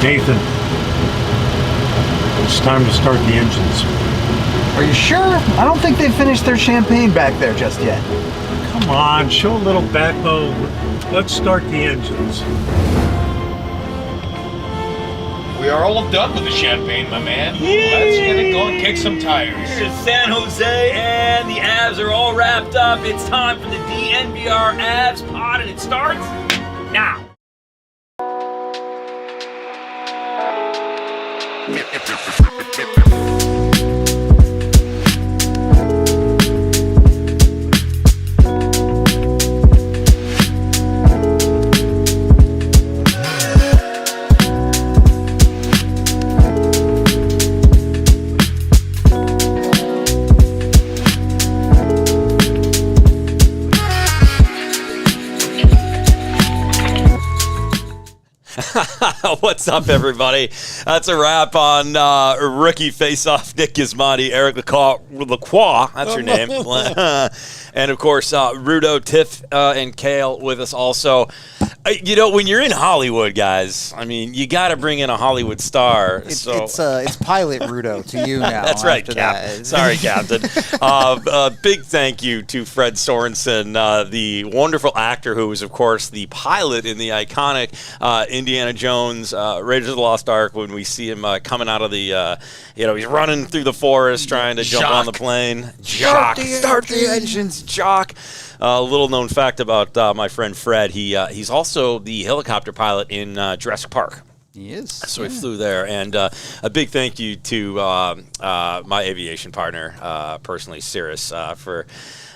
Nathan, it's time to start the engines. Are you sure? I don't think they've finished their champagne back there just yet. Come on, show a little backbone. Let's start the engines. We are all done with the champagne, my man. Let's get it going, kick some tires. Here's San Jose, and the Avs are all wrapped up. It's time for the DNVR Avs pod, and it starts now. What's up, everybody? That's a wrap on Rookie Faceoff. Nick Gismondi, Eric Lacroix, that's your name. And, of course, Rudo, Tiff, and Cal with us also. You know, when you're in Hollywood, guys, I mean, you got to bring in a Hollywood star. It's Pilot Rudo to you now. That's right, Captain. Sorry, Captain. Big thank you to Fred Sorensen, the wonderful actor who was, of course, the pilot in the iconic Indiana Jones Raiders of the Lost Ark. When we see him coming out of the, he's running through the forest trying to jump on the plane. Jock. Start the engines, Jock. A little known fact about my friend Fred, he's also the helicopter pilot in Jurassic Park. He is. So he flew there. And a big thank you to my aviation partner, personally, Cirrus, for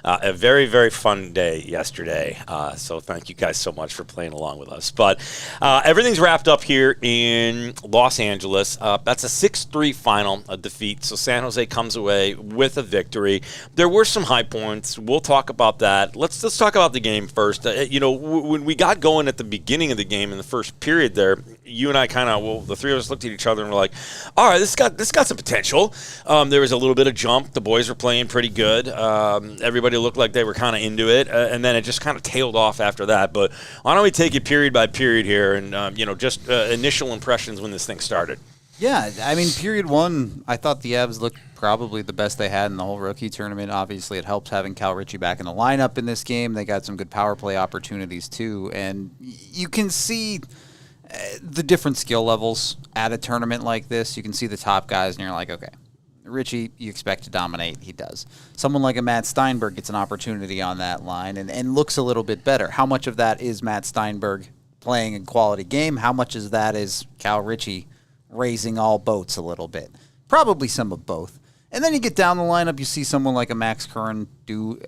a very, very fun day yesterday. So thank you guys so much for playing along with us. But everything's wrapped up here in Los Angeles. That's a 6-3 final, a defeat. So San Jose comes away with a victory. There were some high points. We'll talk about that. Let's talk about the game first. When we got going at the beginning of the game in the first period there, you and I the three of us looked at each other and were like, all right, this got some potential. There was a little bit of jump. The boys were playing pretty good. Everybody looked like they were kind of into it, and then it just kind of tailed off after that. But why don't we take it period by period here and, just initial impressions when this thing started. Yeah, I mean, period one, I thought the Avs looked probably the best they had in the whole rookie tournament. Obviously, it helps having Cal Ritchie back in the lineup in this game. They got some good power play opportunities, too. And you can see the different skill levels at a tournament like this. You can see the top guys, and you're like, okay, Ritchie, you expect to dominate. He does. Someone like a Matt Steinberg gets an opportunity on that line and looks a little bit better. How much of that is Matt Steinberg playing a quality game? How much of that is Cal Ritchie raising all boats a little bit? Probably some of both. And then you get down the lineup, you see someone like a Max Curran do...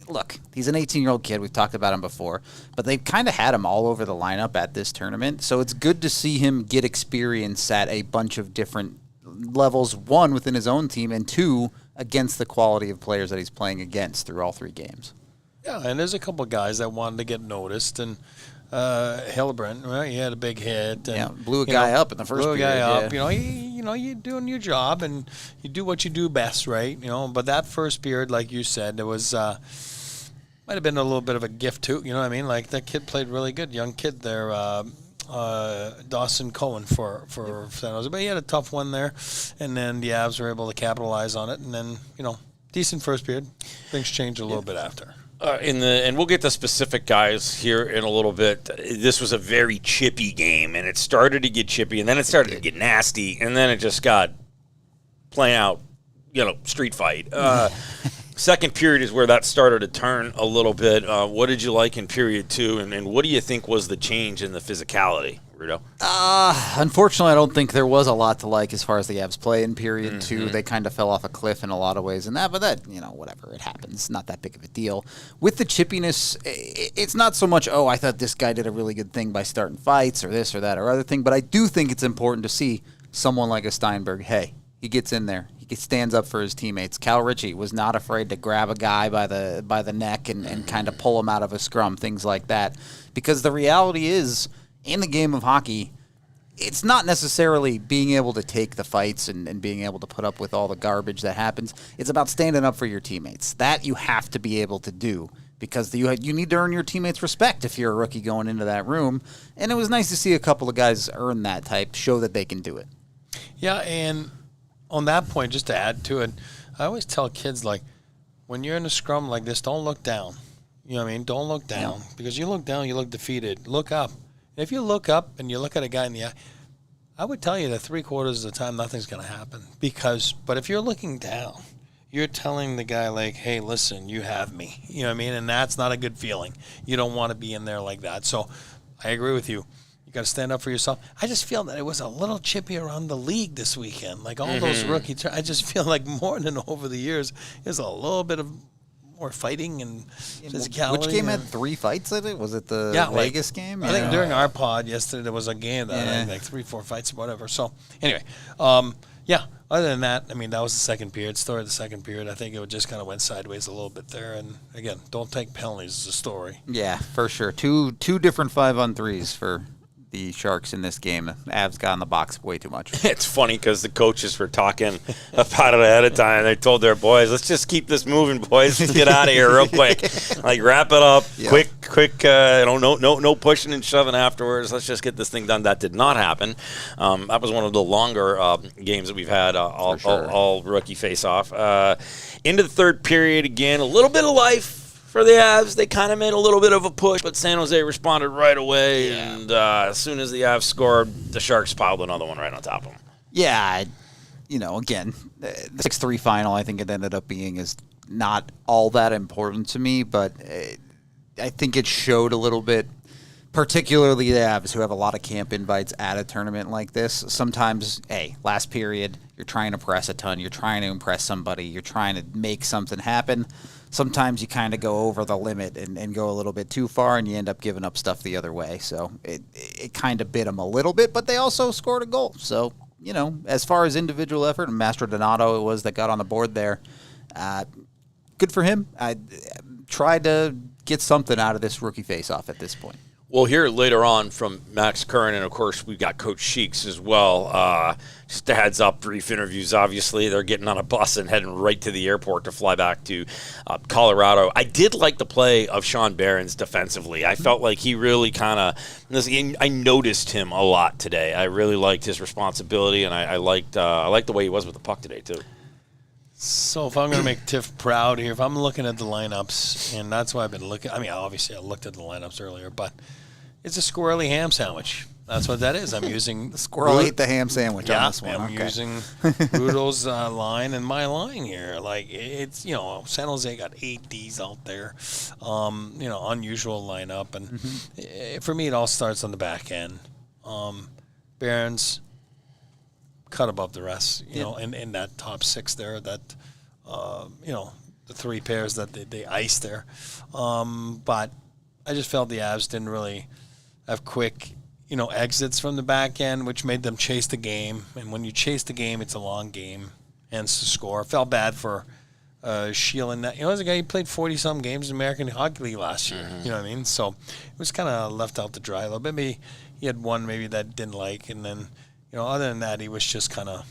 Look, he's an 18-year-old kid. We've talked about him before. But they've kind of had him all over the lineup at this tournament. So it's good to see him get experience at a bunch of different levels, one, within his own team, and two, against the quality of players that he's playing against through all three games. Yeah, and there's a couple of guys that wanted to get noticed, and Hillebrand, right? He had a big hit. And, blew a guy up in the first period. Blew a guy up. You're doing your job, and you do what you do best, right? But that first period, like you said, there was might have been a little bit of a gift too. You know what I mean? Like that kid played really good, young kid there. Dawson Cohen for San Jose, but he had a tough one there, and then the Avs were able to capitalize on it, and then decent first period. Things changed a little bit after. And we'll get to specific guys here in a little bit. This was a very chippy game, and it started to get chippy, and then it started to get nasty, and then it just got playing out, street fight. Second period is where that started to turn a little bit. What did you like in period two, and what do you think was the change in the physicality, Rudo? Unfortunately, I don't think there was a lot to like as far as the Avs play in period two. They kind of fell off a cliff in a lot of ways, but that, whatever, it happens. Not that big of a deal. With the chippiness, it's not so much, I thought this guy did a really good thing by starting fights or this or that or other thing, but I do think it's important to see someone like a Steinberg, hey, he gets in there. He stands up for his teammates. Cal Ritchie was not afraid to grab a guy by the neck and kind of pull him out of a scrum, things like that. Because the reality is, in the game of hockey, it's not necessarily being able to take the fights and being able to put up with all the garbage that happens. It's about standing up for your teammates. That you have to be able to do. because you need to earn your teammates' respect if you're a rookie going into that room. And it was nice to see a couple of guys earn that type, show that they can do it. Yeah, and on that point, just to add to it, I always tell kids, like, when you're in a scrum like this, don't look down. You know what I mean? Don't look down. Because you look down, you look defeated. Look up. If you look up and you look at a guy in the eye, I would tell you that 3/4 of the time nothing's going to happen. But if you're looking down, you're telling the guy, like, hey, listen, you have me. You know what I mean? And that's not a good feeling. You don't want to be in there like that. So I agree with you. You got to stand up for yourself. I just feel that it was a little chippy around the league this weekend. Like all those rookie I just feel like more than over the years, there's a little bit of more fighting and physicality. Which game had 3 fights in it? Was it the Vegas game? I think during our pod yesterday there was a game that had like 3-4 fights or whatever. So anyway, other than that, I mean, that was the second period. Story of the second period. I think it just kind of went sideways a little bit there. And again, don't take penalties as a story. Yeah, for sure. Two different 5-on-3s for the Sharks in this game. Avs got in the box way too much. It's funny because the coaches were talking about it ahead of time. They told their boys, let's just keep this moving, boys. Let's get out of here real quick. Like, wrap it up. Yep. Quick, no pushing and shoving afterwards. Let's just get this thing done. That did not happen. That was one of the longer games that we've had all rookie face-off. Into the third period again, a little bit of life for the Avs. They kind of made a little bit of a push, but San Jose responded right away, and as soon as the Avs scored, the Sharks piled another one right on top of them. Yeah, again, the 6-3 final, I think it ended up being, is not all that important to me, but I think it showed a little bit, particularly the Avs, who have a lot of camp invites at a tournament like this. Sometimes, last period, you're trying to press a ton, you're trying to impress somebody, you're trying to make something happen. Sometimes you kind of go over the limit and go a little bit too far, and you end up giving up stuff the other way. So it kind of bit them a little bit, but they also scored a goal. So, as far as individual effort, and Master Donato it was that got on the board there, good for him. I tried to get something out of this rookie face-off at this point. We'll hear later on from Max Curran, and of course we've got Coach Sheeks as well. Just a heads up, brief interviews, obviously. They're getting on a bus and heading right to the airport to fly back to Colorado. I did like the play of Sean Behrens defensively. I felt like he really kind of, I noticed him a lot today. I really liked his responsibility, and I liked the way he was with the puck today too. So if I'm going to make Tiff proud here, if I'm looking at the lineups, and that's why I've been looking, I mean, obviously I looked at the lineups earlier, but it's a squirrely ham sandwich. That's what that is. I'm using the squirrel ate the ham sandwich on this one. I'm using Rudo's line and my line here. Like, it's, San Jose got 8 Ds out there, unusual lineup. And for me, it all starts on the back end. Behrens cut above the rest, in that top 6 there, that, the 3 pairs that they iced there. But I just felt the Avs didn't really have quick, exits from the back end, which made them chase the game. And when you chase the game, it's a long game, hence the score. I felt bad for Sheelan. As a guy, he played 40-some games in the American Hockey League last year. You know what I mean? So it was kind of left out to dry a little bit. Maybe he had one maybe that didn't like, and then, other than that, he was just kind of,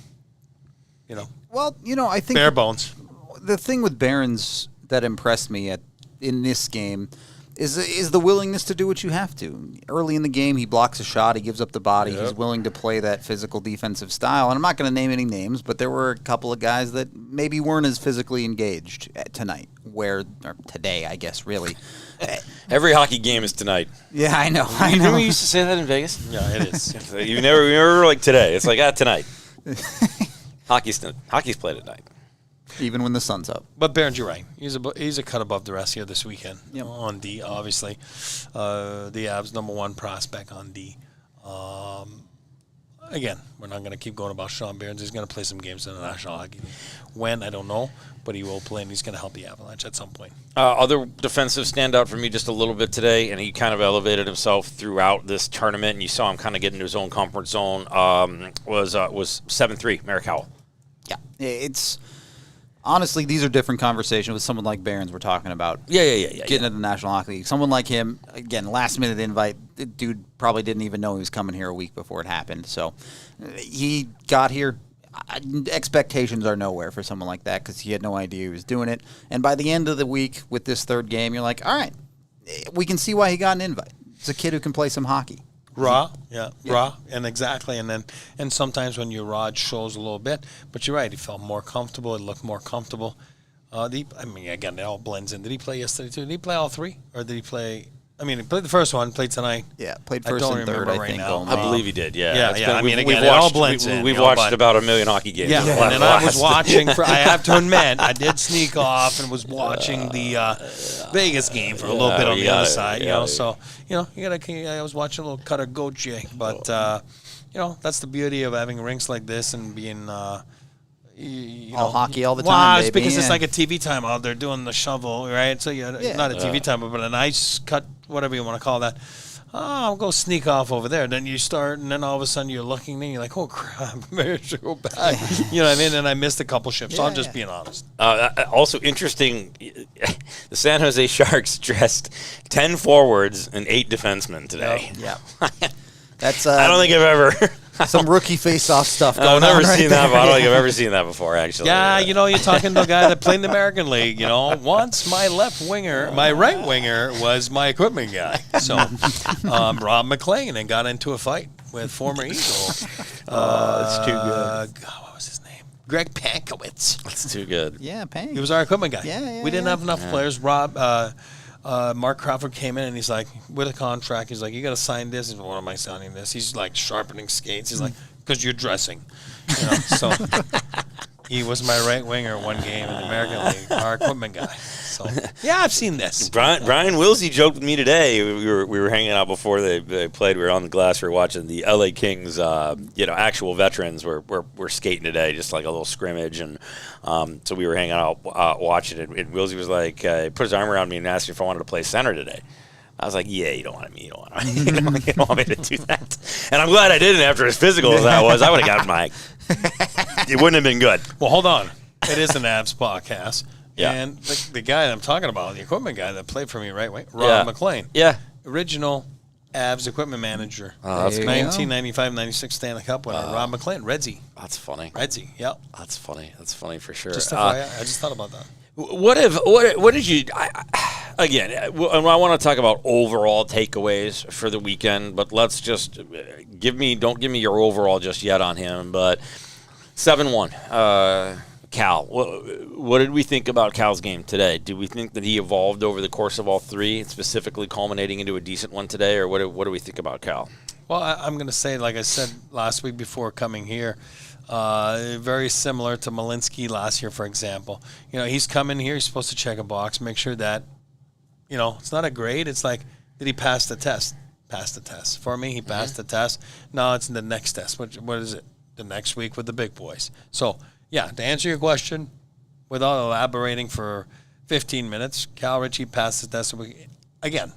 Well, I think bare bones. The thing with Behrens that impressed me in this game is the willingness to do what you have to. Early in the game, he blocks a shot, he gives up the body, He's willing to play that physical defensive style. And I'm not going to name any names, but there were a couple of guys that maybe weren't as physically engaged tonight, or today, I guess, really. Every hockey game is tonight. Yeah, I know. Remember we used to say that in Vegas? Yeah, it is. You never like today. It's like, tonight. Hockey's played at night. Even when the sun's up. But Behrens, you're right. He's a cut above the rest here this weekend on D, obviously. The Avs' number 1 prospect on D. Again, we're not going to keep going about Sean Behrens. He's going to play some games in the National Hockey League. When, I don't know, but he will play, and he's going to help the Avalanche at some point. Other defensive standout for me just a little bit today, and he kind of elevated himself throughout this tournament, and you saw him kind of get into his own comfort zone, was 7-3, Merrick Howell. Yeah, it's... Honestly, these are different conversations with someone like Behrens we're talking about. Yeah. Getting into the National Hockey League. Someone like him, again, last-minute invite. The dude probably didn't even know he was coming here a week before it happened. So he got here. expectations are nowhere for someone like that because he had no idea he was doing it. And by the end of the week with this third game, you're like, all right, we can see why he got an invite. It's a kid who can play some hockey. Raw, raw, and exactly. And sometimes when you're raw, it shows a little bit. But you're right, he felt more comfortable. It looked more comfortable. Again, it all blends in. Did he play yesterday too? Did he play all three, or did he play? I mean, he played the first one, played tonight. Yeah, played first and third, I think. I believe he did, Yeah. It all blends in. We've watched about 1 million hockey games. Yeah, and then I was watching, I have to admit, I did sneak off and was watching the Vegas game for a little bit on the other side. So, I was watching a little Cutter Gauthier. But, that's the beauty of having rinks like this and being hockey all the time. Well, baby. It's because it's like a TV time out there doing the shovel, right? So not a TV time, but a nice cut, whatever you want to call that. I'll go sneak off over there. Then you start, and then all of a sudden you're looking, and you're like, oh crap, maybe I should go back. You know what I mean? And I missed a couple shifts. So I'm just being honest. Also interesting, the San Jose Sharks dressed 10 forwards and 8 defensemen today. Yeah. That's I don't think I've ever. some rookie face-off stuff going on. I've never right seen there. that. I don't think I've ever seen that before, actually. Yeah, you're talking to a guy that played in the American League. Once my right winger was my equipment guy. So Rob McLean and got into a fight with former Eagle. That's too good. What was his name? Greg Pankowitz. That's too good. Yeah, Pang. He was our equipment guy. Yeah, we didn't have enough players. Mark Crawford came in and he's like, with a contract, he's like, you got to sign this. He's like, what am I signing this? He's like sharpening skates. He's like, because you're dressing. So he was my right winger one game in the American League, our equipment guy. So yeah, I've seen this. Brian Willsie joked with me today. We were hanging out before they played. We were on the glass. We were watching the LA Kings. Actual veterans were skating today, just like a little scrimmage, and so we were hanging out watching it. And Willsie was like, he put his arm around me and asked me if I wanted to play center today. I was like, yeah, you don't want me. You don't want me to do that. And I'm glad I didn't after as physical as that was. I would have gotten my. It wouldn't have been good. Well, hold on. It is an Avs podcast. Yeah. And the guy that I'm talking about, the equipment guy that played for me, right? Rob McLean. Yeah. Original Avs equipment manager. Oh, that's 1995-96 Stanley Cup winner. Rob McLean. Redzy. That's funny. Redzy, yep. That's funny. That's funny for sure. Just FYI, I just thought about that. What did you again? I want to talk about overall takeaways for the weekend, but let's just don't give me your overall just yet on him. But 7-1, Cal. What did we think about Cal's game today? Do we think that he evolved over the course of all three, specifically culminating into a decent one today, or what do we think about Cal? Well, I'm going to say, like I said last week before coming here. Very similar to Malinsky last year, for example. He's coming here. He's supposed to check a box, make sure that, it's not a grade. It's like, did he pass the test? Pass the test. For me, he passed the test. Now it's the next test. What is it? The next week with the big boys. So, yeah, to answer your question, without elaborating for 15 minutes, Cal Ritchie passed the test. Again,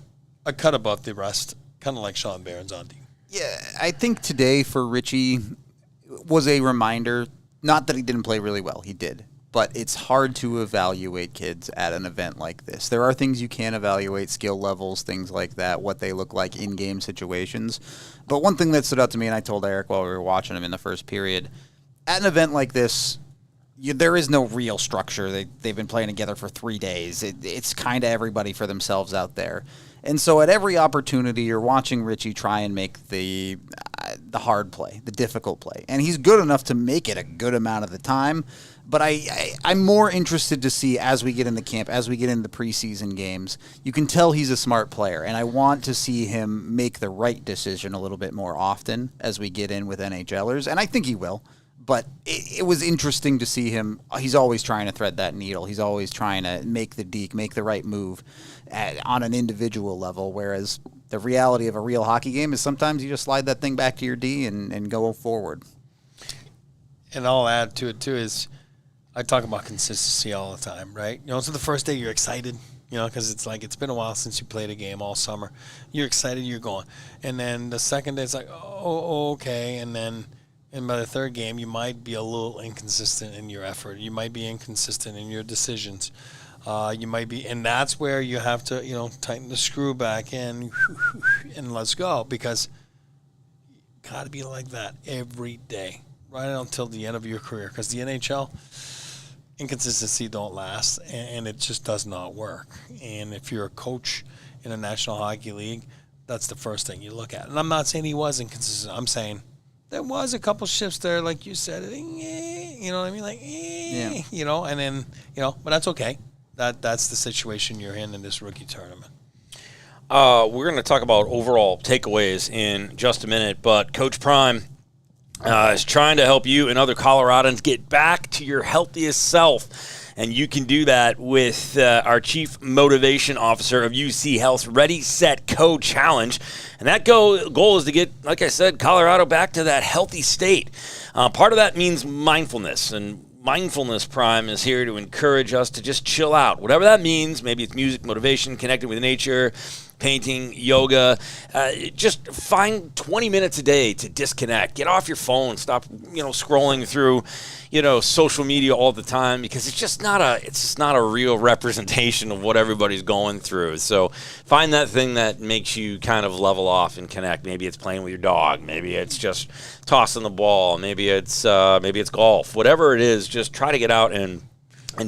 a cut above the rest, kind of like Sean Barron's on team. Yeah, I think today for Ritchie was a reminder, not that he didn't play really well, he did, but it's hard to evaluate kids at an event like this. There are things you can evaluate, skill levels, things like that, what they look like in game situations. But one thing that stood out to me, and I told Eric while we were watching him in the first period, at an event like this, there is no real structure. They've been playing together for 3 days. It's kind of everybody for themselves out there. And so at every opportunity, you're watching Ritchie try and make the hard play, the difficult play. And he's good enough to make it a good amount of the time. But I'm more interested to see as we get into camp, as we get into the preseason games, you can tell he's a smart player. And I want to see him make the right decision a little bit more often as we get in with NHLers. And I think he will. But it was interesting to see him. He's always trying to thread that needle. He's always trying to make the deke, make the right move on an individual level, whereas the reality of a real hockey game is sometimes you just slide that thing back to your D and go forward. And I'll add to it, too, is I talk about consistency all the time, right? So the first day you're excited, because it's like it's been a while since you played a game all summer. You're excited, you're going. And then the second day it's like, oh okay, and then by the third game, you might be a little inconsistent in your effort. You might be inconsistent in your decisions. You might be, and that's where you have to, tighten the screw back in and let's go, because got to be like that every day, right until the end of your career, because the NHL, inconsistency don't last, and it just does not work. And if you're a coach in a National Hockey League, that's the first thing you look at. And I'm not saying he was inconsistent. I'm saying there was a couple shifts there, like you said, you know what I mean? Like, you know, and then, you know, but that's okay. That's the situation you're in this rookie tournament. We're going to talk about overall takeaways in just a minute, but Coach Prime is trying to help you and other Coloradans get back to your healthiest self. And you can do that with our Chief Motivation Officer of UC Health's Ready, Set, Go Challenge. And that goal is to get, like I said, Colorado back to that healthy state. Part of that means mindfulness. And Mindfulness Prime is here to encourage us to just chill out. Whatever that means, maybe it's music, motivation, connecting with nature, painting, yoga. Just find 20 minutes a day to disconnect. Get off your phone. Stop, scrolling through, social media all the time, because it's just not a real representation of what everybody's going through. So find that thing that makes you kind of level off and connect. Maybe it's playing with your dog. Maybe it's just tossing the ball. Maybe it's golf. Whatever it is, just try to get out and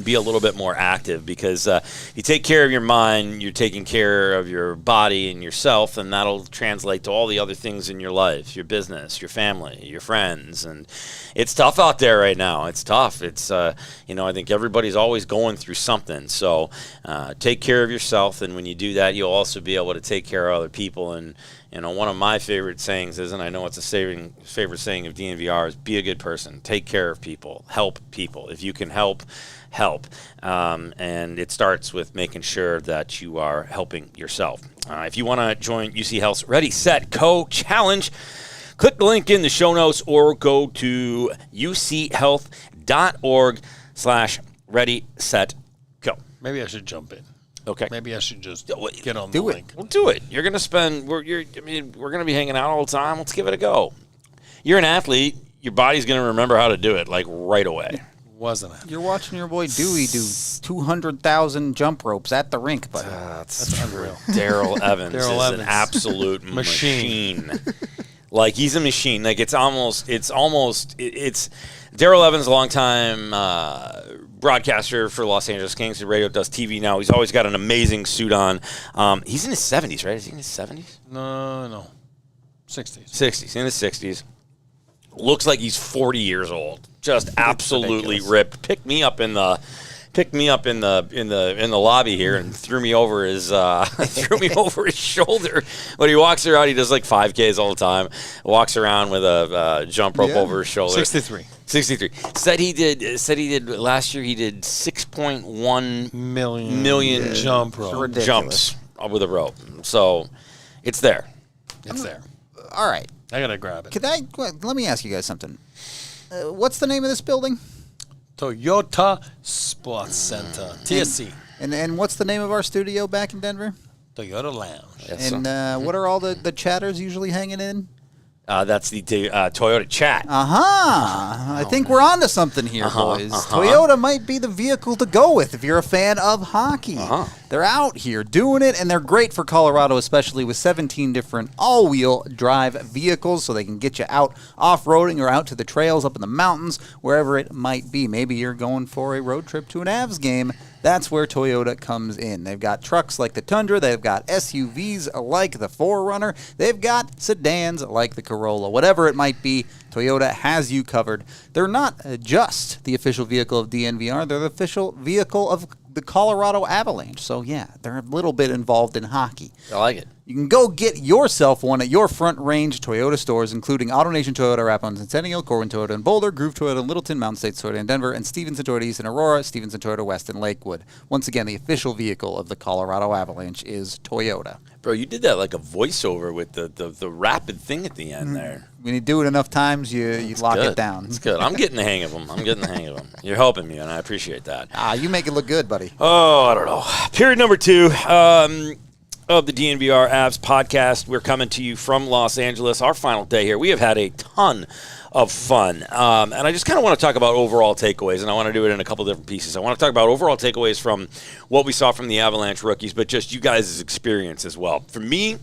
be a little bit more active, because you take care of your mind, you're taking care of your body and yourself, and that'll translate to all the other things in your life, your business, your family, your friends. And it's tough out there right now. It's tough. It's, I think everybody's always going through something. So take care of yourself, and when you do that, you'll also be able to take care of other people. And one of my favorite sayings is, and I know it's a favorite saying of DNVR, is be a good person, take care of people, help people. If you can help. And it starts with making sure that you are helping yourself. If you want to join UC Health's Ready, Set, Go Challenge, click the link in the show notes or go to uchealth.org/ready, set, go. Maybe I should jump in. Okay. Maybe I should just get on the link. Well, do it. You're going to spend, we're going to be hanging out all the time. Let's give it a go. You're an athlete. Your body's going to remember how to do it, like right away. Wasn't it? You're watching your boy Dewey do 200,000 jump ropes at the rink, but That's unreal. Daryl Evans is Evans. an absolute Machine. Like, he's a machine. Like, it's Daryl Evans, a long-time broadcaster for Los Angeles Kings. The radio, does TV now. He's always got an amazing suit on. He's in his 70s, right? Is he in his 70s? No. 60s. 60s. In his 60s. Looks like he's 40 years old. Just absolutely ripped. Picked me up in the lobby here and threw me over his shoulder. When he walks around, he does like 5Ks all the time. Walks around with a jump rope over his shoulder. 63. Said he did last year. He did 6.1 million jumps with a rope. So it's there. It's there. all right. I gotta grab it. Let me ask you guys something. What's the name of this building? Toyota Sports Center, TSC. And what's the name of our studio back in Denver? Toyota Lounge. Yes, and what are all the chatters usually hanging in? That's the Toyota chat. I think we're onto something here, boys. Toyota might be the vehicle to go with if you're a fan of hockey. They're out here doing it, and they're great for Colorado, especially with 17 different all-wheel drive vehicles, so they can get you out off-roading or out to the trails up in the mountains, wherever it might be. Maybe you're going for a road trip to an Avs game. That's where Toyota comes in. They've got trucks like the Tundra. They've got SUVs like the 4Runner. They've got sedans like the Corolla. Whatever it might be, Toyota has you covered. They're not just the official vehicle of DNVR. They're the official vehicle of the Colorado Avalanche. So, yeah, they're a little bit involved in hockey. I like it. You can go get yourself one at your Front Range Toyota stores, including AutoNation Toyota, Rathbone Centennial, Corwin Toyota in Boulder, Groove Toyota in Littleton, Mountain States Toyota in Denver, and Stevenson Toyota East in Aurora, Stevenson Toyota West in Lakewood. Once again, the official vehicle of the Colorado Avalanche is Toyota. Bro, you did that like a voiceover with the rapid thing at the end there. When you do it enough times, you lock it down. It's good. I'm getting the hang of them. You're helping me, and I appreciate that. You make it look good, buddy. Oh, I don't know. Period number 2 of the DNVR Avs podcast. We're coming to you from Los Angeles. Our final day here. We have had a ton of fun. And I just kind of want to talk about overall takeaways, and I want to do it in a couple different pieces. I want to talk about overall takeaways from what we saw from the Avalanche rookies, but just you guys' experience as well. For me,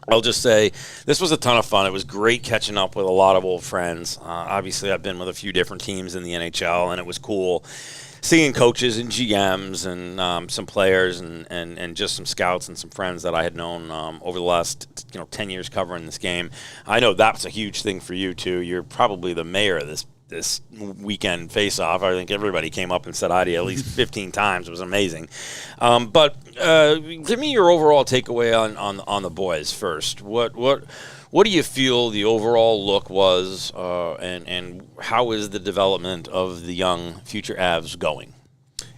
I'll just say this was a ton of fun. It was great catching up with a lot of old friends. Obviously, I've been with a few different teams in the NHL, and it was cool seeing coaches and GMs and some players and just some scouts and some friends that I had known over the last 10 years covering this game. I know that's a huge thing for you, too. You're probably the mayor of this weekend face-off. I think everybody came up and said hi to you at least 15 times. It was amazing. But give me your overall takeaway on the boys first. What do you feel the overall look was, and how is the development of the young future Avs going?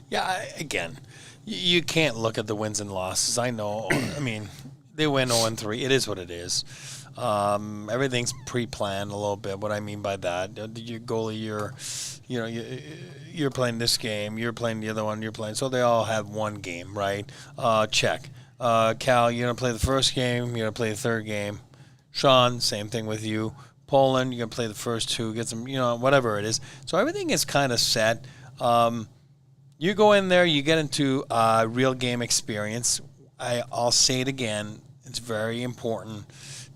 Yeah, again, you can't look at the wins and losses. I know. I mean, they win 0-3. It is what it is. Everything's pre-planned a little bit. What I mean by that, your goalie, you're playing this game, you're playing the other one, you're playing. So they all have one game, right? Check. Cal, you're gonna play the first game, you're gonna play the third game. Sean, same thing with you. Poland, you're gonna play the first two, get some, whatever it is. So everything is kind of set. You go in there, you get into real game experience. I'll say it again. It's very important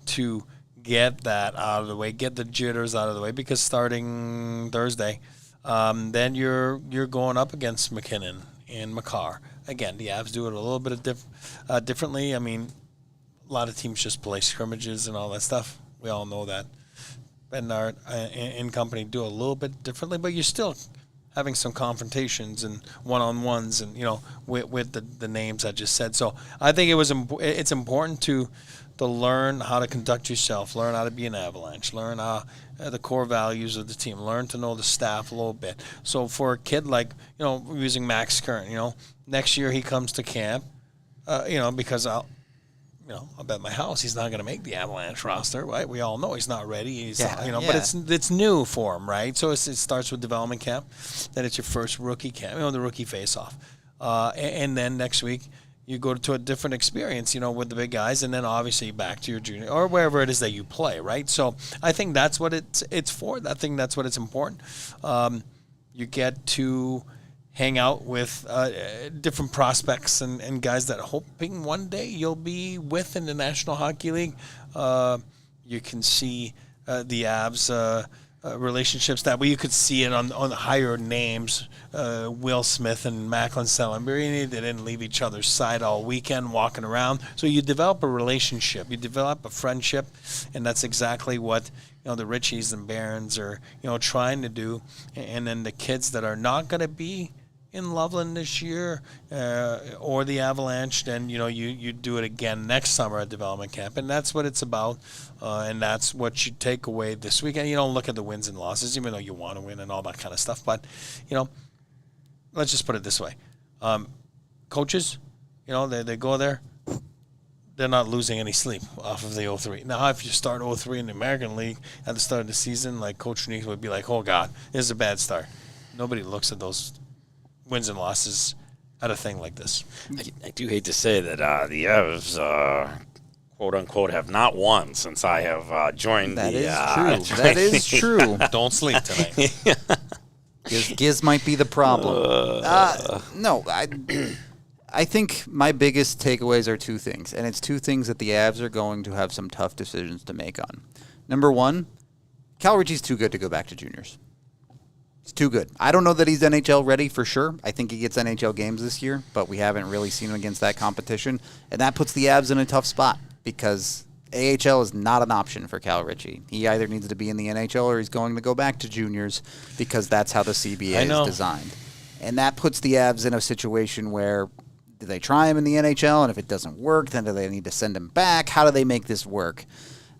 to get that out of the way, get the jitters out of the way, because starting Thursday, then you're going up against McKinnon and Makar. Again, the Avs do it a little bit differently. I mean, a lot of teams just play scrimmages and all that stuff. We all know that. Bednar and company do a little bit differently, but you're still having some confrontations and one-on-ones and, with the names I just said. So I think it's important to learn how to conduct yourself, learn how to be an Avalanche, learn the core values of the team, learn to know the staff a little bit. So for a kid like, using Max Curran, next year he comes to camp, because I'll bet my house he's not going to make the Avalanche roster, right? We all know he's not ready. But it's new for him, right? So it starts with development camp, then it's your first rookie camp, the Rookie Faceoff, and then next week you go to a different experience, with the big guys, and then obviously back to your junior or wherever it is that you play, right? So I think that's what it's for. I think that's what it's important. You get to hang out with different prospects and guys that hoping one day you'll be with in the National Hockey League. You can see the Avs relationships that way. You could see it on higher names, Will Smith and Macklin Salambirini. They didn't leave each other's side all weekend walking around. So you develop a relationship, you develop a friendship, and that's exactly what the Ritchies and Barons are trying to do. And then the kids that are not going to be in Loveland this year or the Avalanche, then you do it again next summer at development camp, and that's what it's about, and that's what you take away this weekend. You don't look at the wins and losses, even though you want to win and all that kind of stuff, but let's just put it this way. Coaches, they go there, they're not losing any sleep off of the 0-3. Now, if you start 0-3 in the American League at the start of the season, like Coach Schneekloth would be like, oh God, this is a bad start. Nobody looks at those wins and losses at a thing like this. I do hate to say that the Avs, quote unquote, have not won since I have joined that the. Is true. That is true. Don't sleep tonight. Giz might be the problem. No, I think my biggest takeaways are two things, and it's two things that the Avs are going to have some tough decisions to make on. Number one, Cal Ritchie's too good to go back to juniors. He's too good. I don't know that he's NHL ready for sure. I think he gets NHL games this year, but we haven't really seen him against that competition. And that puts the Avs in a tough spot because AHL is not an option for Cal Ritchie. He either needs to be in the NHL or he's going to go back to juniors because that's how the CBA is designed. And that puts the Avs in a situation where do they try him in the NHL? And if it doesn't work, then do they need to send him back? How do they make this work?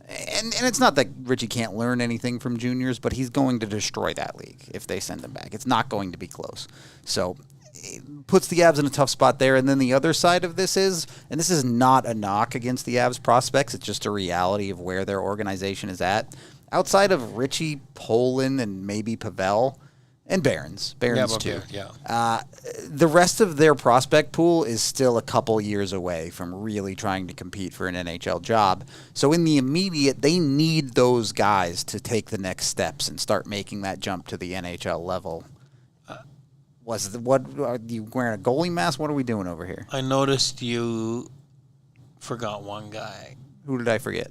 And it's not that Ritchie can't learn anything from juniors, but he's going to destroy that league if they send him back. It's not going to be close. So it puts the Avs in a tough spot there. And then the other side of this is, and this is not a knock against the Avs prospects, it's just a reality of where their organization is at. Outside of Ritchie, Poland, and maybe Pavel, and Barons too. The rest of their prospect pool is still a couple years away from really trying to compete for an NHL job. So in the immediate, they need those guys to take the next steps and start making that jump to the NHL level. What are you wearing, a goalie mask? What are we doing over here? I noticed you forgot one guy. Who did I forget?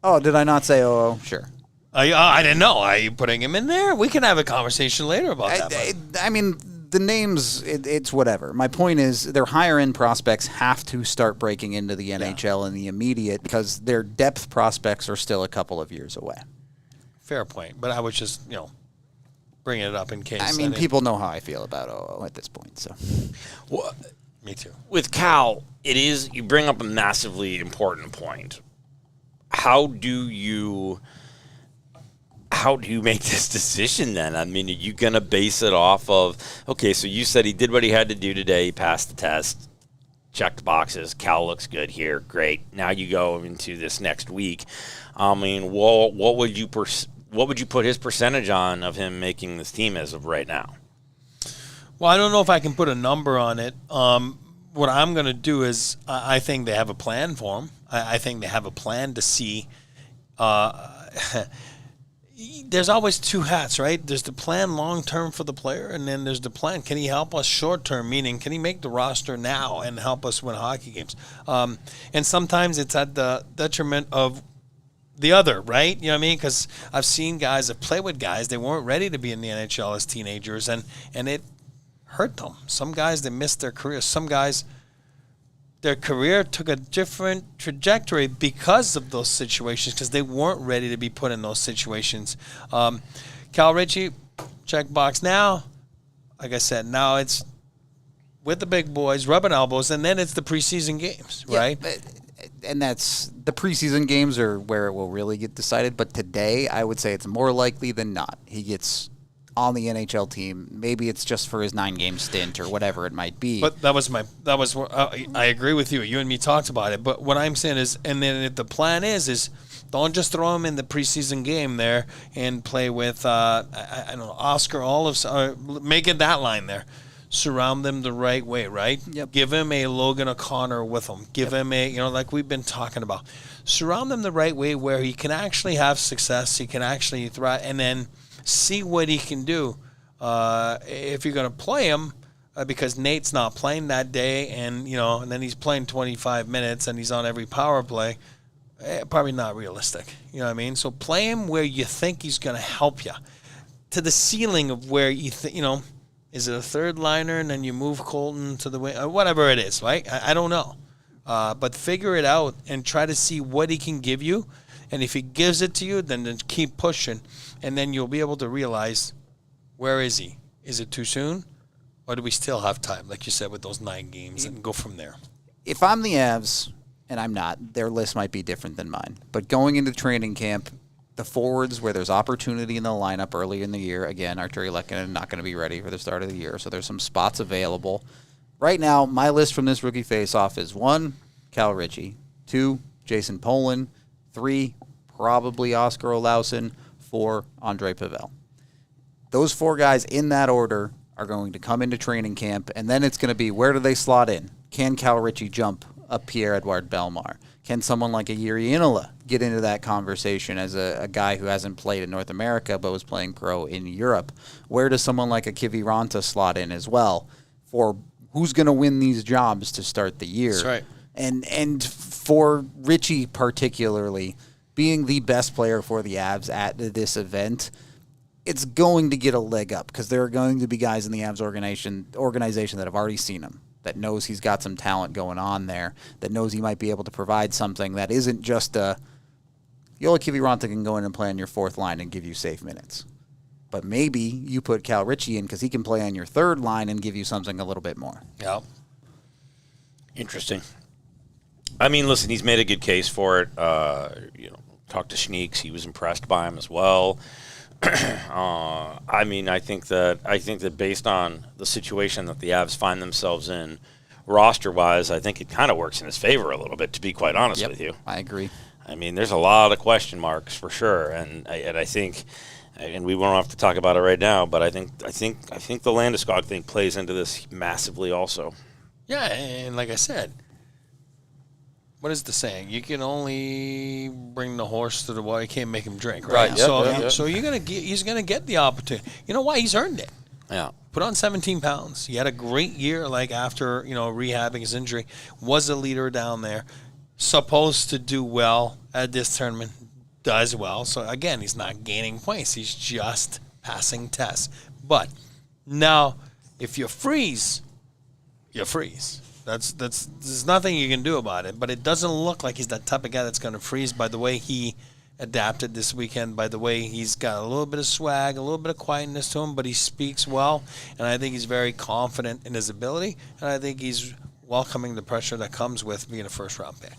Oh, did I not say OO? Sure. I didn't know. Are you putting him in there? We can have a conversation later about that. I mean, the names, it's whatever. My point is their higher-end prospects have to start breaking into the NHL in the immediate because their depth prospects are still a couple of years away. Fair point. But I was just, bringing it up in case. I mean, people know how I feel about OO at this point. So, Well, Me too. with Cal, you bring up a massively important point. How do you make this decision then? I mean, are you going to base it off of, okay, so you said he did what he had to do today, he passed the test, checked boxes, Cal looks good here, great. Now you go into this next week. I mean, what would you put his percentage on of him making this team as of right now? Well, I don't know if I can put a number on it. What I'm going to do is I think they have a plan for him. I think they have a plan to see. There's always two hats, right? There's the plan long-term for the player, and then there's the plan. Can he help us short-term, meaning can he make the roster now and help us win hockey games? And sometimes it's at the detriment of the other, right? You know what I mean? Because I've seen guys that play with guys, they weren't ready to be in the NHL as teenagers, and it hurt them. Some guys, they missed their careers. Some guys, their career took a different trajectory because of those situations, because they weren't ready to be put in those situations. Cal Ritchie, check box now. Like I said, now it's with the big boys, rubbing elbows, and then it's the preseason games, right? And that's the preseason games are where it will really get decided. But today, I would say it's more likely than not he gets on the NHL team. Maybe it's just for his 9-game stint or whatever it might be. But I agree with you. You and me talked about it. But what I'm saying is, and then if the plan is don't just throw him in the preseason game there and play with I don't know, Oscar Olives, make it that line there. Surround them the right way, right? Yep. Give him a Logan O'Connor with him. Give him a, like we've been talking about. Surround them the right way where he can actually have success. He can actually thrive, and then see what he can do. If you're going to play him, because Nate's not playing that day, and and then he's playing 25 minutes and he's on every power play, probably not realistic. You know what I mean? So play him where you think he's going to help you, to the ceiling of where you think. Is it a third liner and then you move Colton to the wing, or whatever it is, right? I don't know, but figure it out and try to see what he can give you, and if he gives it to you, then keep pushing. And then you'll be able to realize, where is he? Is it too soon? Or do we still have time, like you said, with those 9 games, and go from there? If I'm the Avs, and I'm not, their list might be different than mine. But going into training camp, the forwards where there's opportunity in the lineup early in the year, again, Arturi Lehkonen not going to be ready for the start of the year, so there's some spots available. Right now, my list from this rookie face-off is 1, Cal Ritchie, 2, Jason Poland, 3, probably Oscar Olausson, 4, Andre Pavel. Those 4 guys in that order are going to come into training camp, and then it's going to be, where do they slot in? Can Cal Ritchie jump up Pierre-Edouard Bellemare? Can someone like a Jiri Inola get into that conversation as a guy who hasn't played in North America but was playing pro in Europe? Where does someone like a Kivi Ranta slot in as well for who's going to win these jobs to start the year? That's right. And for Ritchie particularly, being the best player for the Avs at this event, it's going to get a leg up because there are going to be guys in the Avs organization that have already seen him, that knows he's got some talent going on there, that knows he might be able to provide something that isn't just Yola Kiviranta can go in and play on your 4th line and give you safe minutes. But maybe you put Cal Ritchie in because he can play on your 3rd line and give you something a little bit more. Yeah. Interesting. I mean, listen, he's made a good case for it. Talked to Schneeks. He was impressed by him as well. I mean, I think that based on the situation that the Avs find themselves in, roster-wise, I think it kind of works in his favor a little bit, to be quite honest with you. I agree. I mean, there's a lot of question marks for sure, and I think, and we won't have to talk about it right now, but I think the Landeskog thing plays into this massively also. Yeah, and like I said, what is the saying? You can only bring the horse to the water. You can't make him drink, right? Right. So he's gonna get the opportunity. You know why? He's earned it. Yeah. put on 17 pounds. He had a great year, like after rehabbing his injury. Was a leader down there. Supposed to do well at this tournament. Does well. So again, he's not gaining points. He's just passing tests. But now, if you freeze, you freeze. There's nothing you can do about it. But it doesn't look like he's that type of guy that's going to freeze by the way he adapted this weekend, by the way he's got a little bit of swag, a little bit of quietness to him, but he speaks well, and I think he's very confident in his ability, and I think he's welcoming the pressure that comes with being a first-round pick.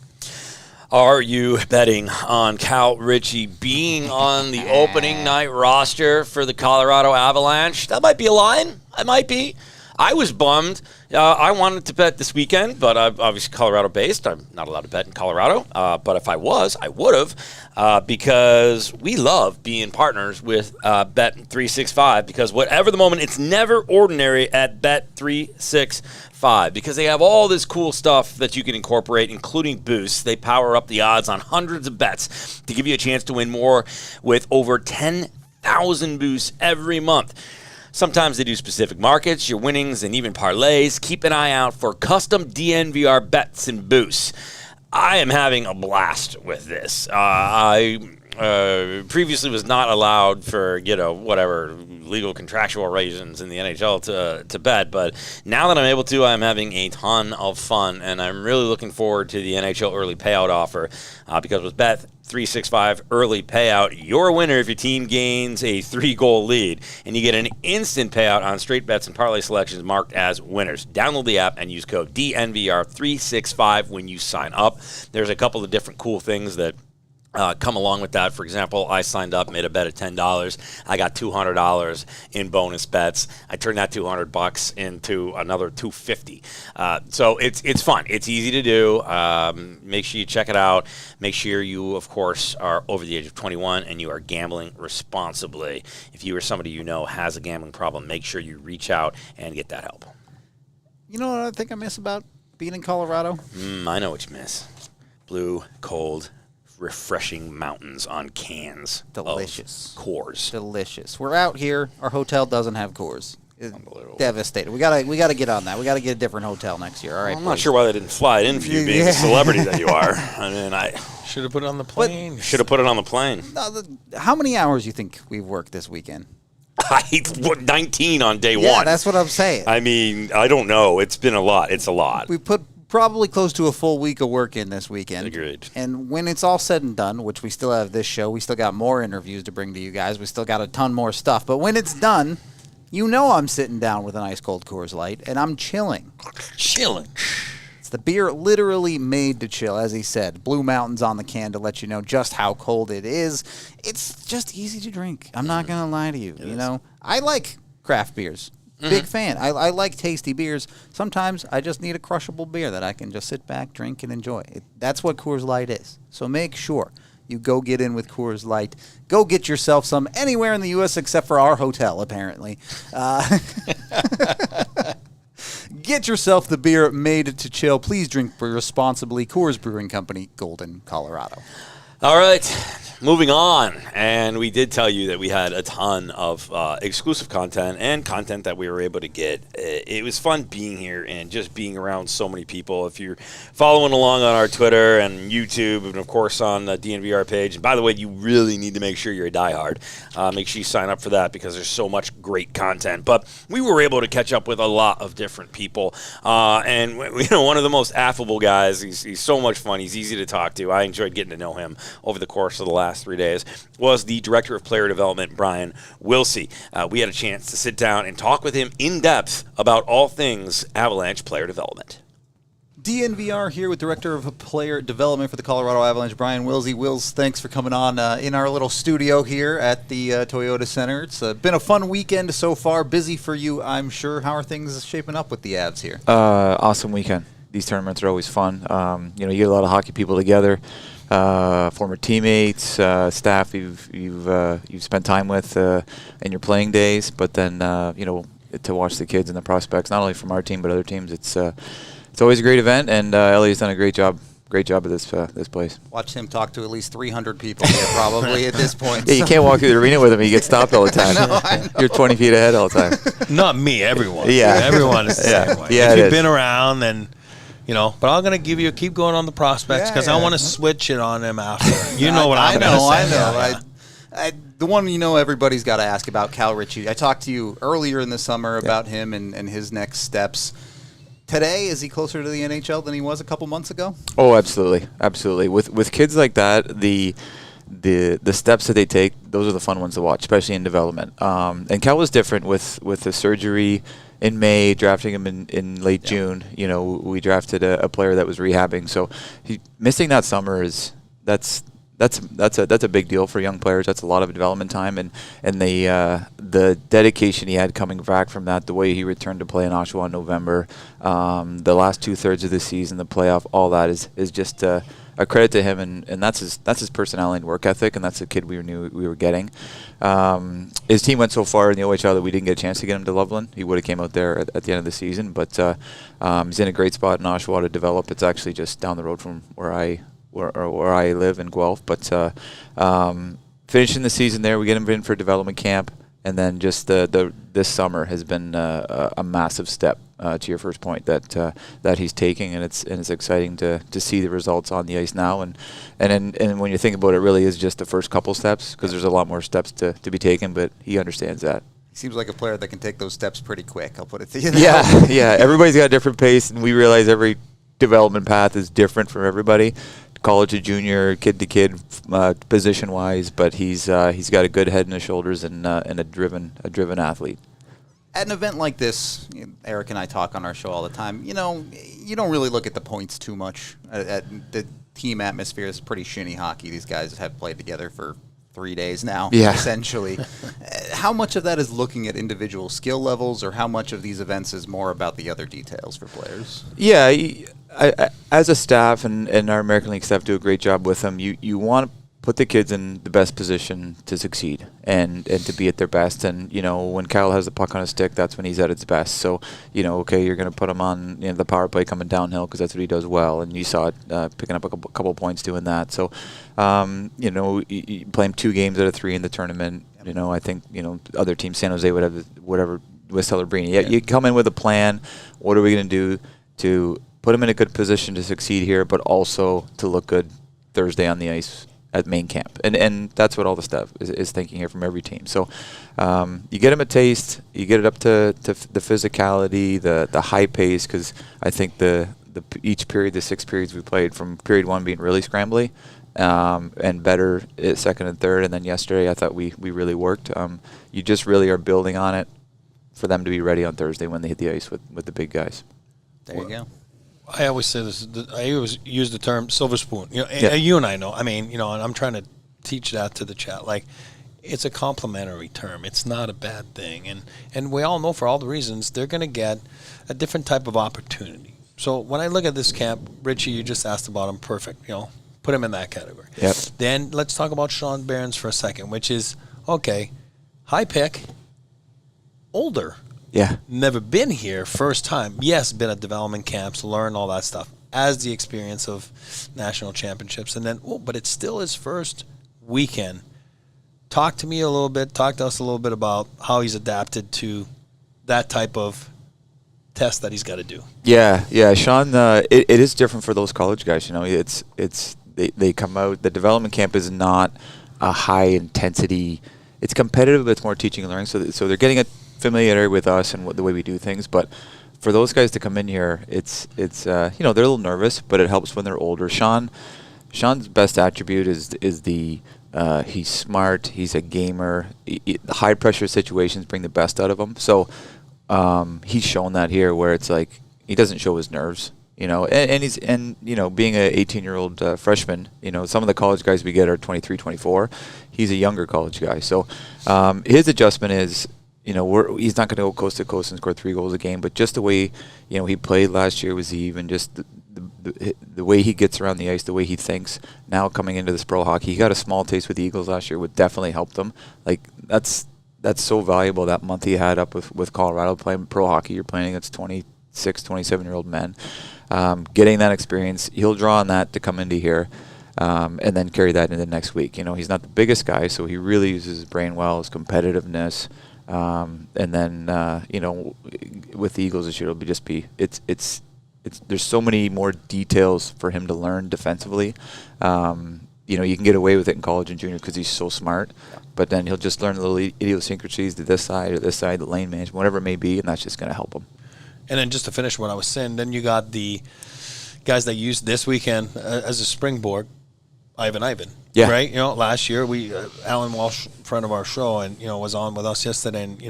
Are you betting on Cal Ritchie being on the opening night roster for the Colorado Avalanche? That might be a line. It might be. I was bummed. I wanted to bet this weekend, but I'm obviously Colorado-based. I'm not allowed to bet in Colorado. But if I was, I would have, because we love being partners with Bet365, because whatever the moment, it's never ordinary at Bet365, because they have all this cool stuff that you can incorporate, including boosts. They power up the odds on hundreds of bets to give you a chance to win more with over 10,000 boosts every month. Sometimes they do specific markets, your winnings, and even parlays. Keep an eye out for custom DNVR bets and boosts. I am having a blast with this. I previously was not allowed for, whatever legal contractual reasons in the NHL to bet, but now that I'm able to, I'm having a ton of fun, and I'm really looking forward to the NHL early payout offer, because with Bet365 early payout, you're a winner if your team gains a 3-goal lead, and you get an instant payout on straight bets and parlay selections marked as winners. Download the app and use code DNVR365 when you sign up. There's a couple of different cool things that come along with that. For example, I signed up, made a bet of $10. I got $200 in bonus bets. I turned that $200 into another $250. So it's fun. It's easy to do. Make sure you check it out. Make sure you, of course, are over the age of 21 and you are gambling responsibly. If you or somebody you know has a gambling problem, make sure you reach out and get that help. You know what I think I miss about being in Colorado? I know what you miss. Blue, cold, refreshing mountains on cans. Delicious. Of Coors. Delicious. We're out here. Our hotel doesn't have Coors. Unbelievable. Devastated. We gotta get on that. We gotta get a different hotel next year. All right. I'm not sure why they didn't fly it in for you, being the celebrity that you are. I mean, I should have put it on the plane. should have put it on the plane. How many hours you think we've worked this weekend? 19 on day one. Yeah, that's what I'm saying. I mean, I don't know. It's been a lot. It's a lot. We put probably close to a full week of work in this weekend. Agreed. And when it's all said and done, which we still have this show, we still got more interviews to bring to you guys. We still got a ton more stuff. But when it's done, I'm sitting down with an ice cold Coors Light and I'm chilling. Chilling. It's the beer literally made to chill, as he said. Blue Mountains on the can to let you know just how cold it is. It's just easy to drink. I'm not going to lie to you. I like craft beers. Big fan. I like tasty beers. Sometimes I just need a crushable beer that I can just sit back, drink, and enjoy. That's what Coors Light is. So make sure you go get in with Coors Light. Go get yourself some anywhere in the U.S. except for our hotel, apparently. Get yourself the beer made to chill. Please drink responsibly. Coors Brewing Company, Golden, Colorado. All right. Moving on, and we did tell you that we had a ton of exclusive content and content that we were able to get. It was fun being here and just being around so many people. If you're following along on our Twitter and YouTube, and of course on the DNVR page, and by the way, you really need to make sure you're a diehard. Make sure you sign up for that because there's so much great content. But we were able to catch up with a lot of different people, and one of the most affable guys. He's so much fun. He's easy to talk to. I enjoyed getting to know him over the course of the last 3 days, was the Director of Player Development, Brian Willsie. We had a chance to sit down and talk with him in depth about all things Avalanche player development. DNVR here with Director of Player Development for the Colorado Avalanche, Brian Willsie. Wills, thanks for coming on in our little studio here at the Toyota Center. It's been a fun weekend so far. Busy for you, I'm sure. How are things shaping up with the Avs here? Awesome weekend. These tournaments are always fun. You get a lot of hockey people together. Former teammates, staff you've spent time with in your playing days, but then to watch the kids and the prospects, not only from our team but other teams, it's always a great event, and Elliott's done a great job great job at this place. Watch him talk to at least 300 people here probably at this point. Yeah, you can't walk through the arena with him. You get stopped all the time. I know. You're 20 feet ahead all the time. Not me, everyone. Yeah. Everyone is the Yeah. same way. Yeah, if it you've is. been around, then, but I'm going to keep going on the prospects because I want to switch it on them after. You know what I'm going to say. I know. Yeah. The one everybody's got to ask about, Cal Ritchie. I talked to you earlier in the summer about him and his next steps. Today, is he closer to the NHL than he was a couple months ago? Oh, absolutely, absolutely. With kids like that, the steps that they take, those are the fun ones to watch, especially in development. And Cal was different with the surgery in May, drafting him in late June. We drafted a player that was rehabbing, so missing that summer that's a big deal for young players. That's a lot of development time, and the dedication he had coming back from that, the way he returned to play in Oshawa in November, the last 2/3 of the season, the playoff, all that is just a credit to him, and that's his personality and work ethic, and that's the kid we knew we were getting. His team went so far in the OHL that we didn't get a chance to get him to Loveland. He would have came out there at the end of the season, but he's in a great spot in Oshawa to develop. It's actually just down the road from where I live in Guelph, but finishing the season there, we get him in for development camp, and then just this summer has been a massive step to your first point that he's taking, and it's exciting to see the results on the ice now, and when you think about it, really is just the first couple steps, because there's a lot more steps to be taken, but he understands that. He seems like a player that can take those steps pretty quick. I'll put it to you. Yeah. Everybody's got a different pace, and we realize every development path is different for everybody. College to junior, kid to kid, position wise, but he's got a good head and his shoulders, and a driven athlete. At an event like this, Eric and I talk on our show all the time. You don't really look at the points too much. At the team atmosphere is pretty shinny hockey. These guys have played together for 3 days now, essentially. How much of that is looking at individual skill levels, or how much of these events is more about the other details for players? Yeah, I, as a staff and our American League staff do a great job with them. You want to put the kids in the best position to succeed and to be at their best. And when Cal has the puck on his stick, that's when he's at its best. So okay, you're going to put him on the power play coming downhill because that's what he does well. And you saw it picking up a couple points doing that. So you play him 2 games out of 3 in the tournament. I think other teams, San Jose would have whatever with Celebrini. Yeah, you come in with a plan. What are we going to do to put him in a good position to succeed here, but also to look good Thursday on the ice at main camp, and that's what all the staff is thinking here from every team. So you get him a taste, you get it up to the physicality, the high pace, because I think each period, the 6 periods we played, from period 1 being really scrambly, and better at second and third, and then yesterday I thought we really worked. You just really are building on it for them to be ready on Thursday when they hit the ice with the big guys. There you go. I always say this. I always use the term silver spoon. You and I know. I mean, and I'm trying to teach that to the chat. Like, it's a complimentary term. It's not a bad thing. And we all know, for all the reasons, they're going to get a different type of opportunity. So when I look at this camp, Richie, you just asked about him. Perfect. Put him in that category. Yep. Then let's talk about Sean Barons for a second, which is, okay, high pick, older. Yeah. Never been here, first time. Yes, been at development camps, learned all that stuff. As the experience of national championships. And then, but it's still his first weekend. Talk to me a little bit, talk to us a little bit about how he's adapted to that type of test that he's got to do. Yeah, Sean, it is different for those college guys. They come out, the development camp is not a high intensity. It's competitive, but it's more teaching and learning. So they're getting familiarity with us and the way we do things, but for those guys to come in here, it's they're a little nervous, but it helps when they're older. Sean's best attribute is he's smart, he's a gamer. High pressure situations bring the best out of him. So he's shown that here, where it's like he doesn't show his nerves. Being an 18-year-old freshman, some of the college guys we get are 23, 24. He's a younger college guy, so his adjustment is. He's not going to go coast to coast and score 3 goals a game, but just the way, he played last year was even just the way he gets around the ice, the way he thinks. Now coming into this pro hockey, he got a small taste with the Eagles last year, would definitely help them. Like that's so valuable, that month he had up with Colorado playing pro hockey. You're playing against 26, 27-year-old men. getting that experience, he'll draw on that to come into here. And then carry that into next week. He's not the biggest guy, so he really uses his brain well, his competitiveness, and then with the Eagles this year, it's there's so many more details for him to learn defensively. You can get away with it in college and junior because he's so smart, but then he'll just learn the little idiosyncrasies to this side or this side, the lane management, whatever it may be, and that's just going to help him. And then just to finish what I was saying, then you got the guys that used this weekend as a springboard. Ivan. Yeah. Right? Last year Alan Walsh, friend of our show, and was on with us yesterday, and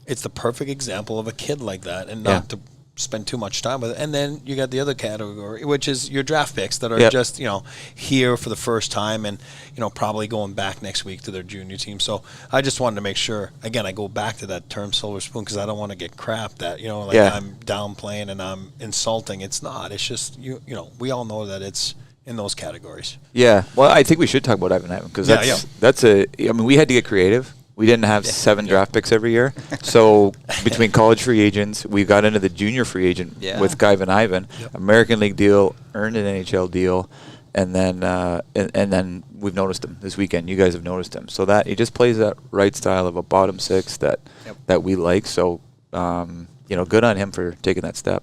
it's the perfect example of a kid like that, and not to spend too much time with it. And then you got the other category, which is your draft picks that are just here for the first time, and probably going back next week to their junior team. So I just wanted to make sure. Again, I go back to that term silver spoon because I don't want to get crap that I'm downplaying and I'm insulting. It's not. It's just we all know that it's in those categories. Yeah. Well, I think we should talk about Ivan because we had to get creative. We didn't have 7 draft picks every year. So between college free agents, we got into the junior free agent with Ivan. American League deal, earned an NHL deal, and then we've noticed him this weekend. You guys have noticed him. So that he just plays that right style of a bottom 6 that we like. So good on him for taking that step.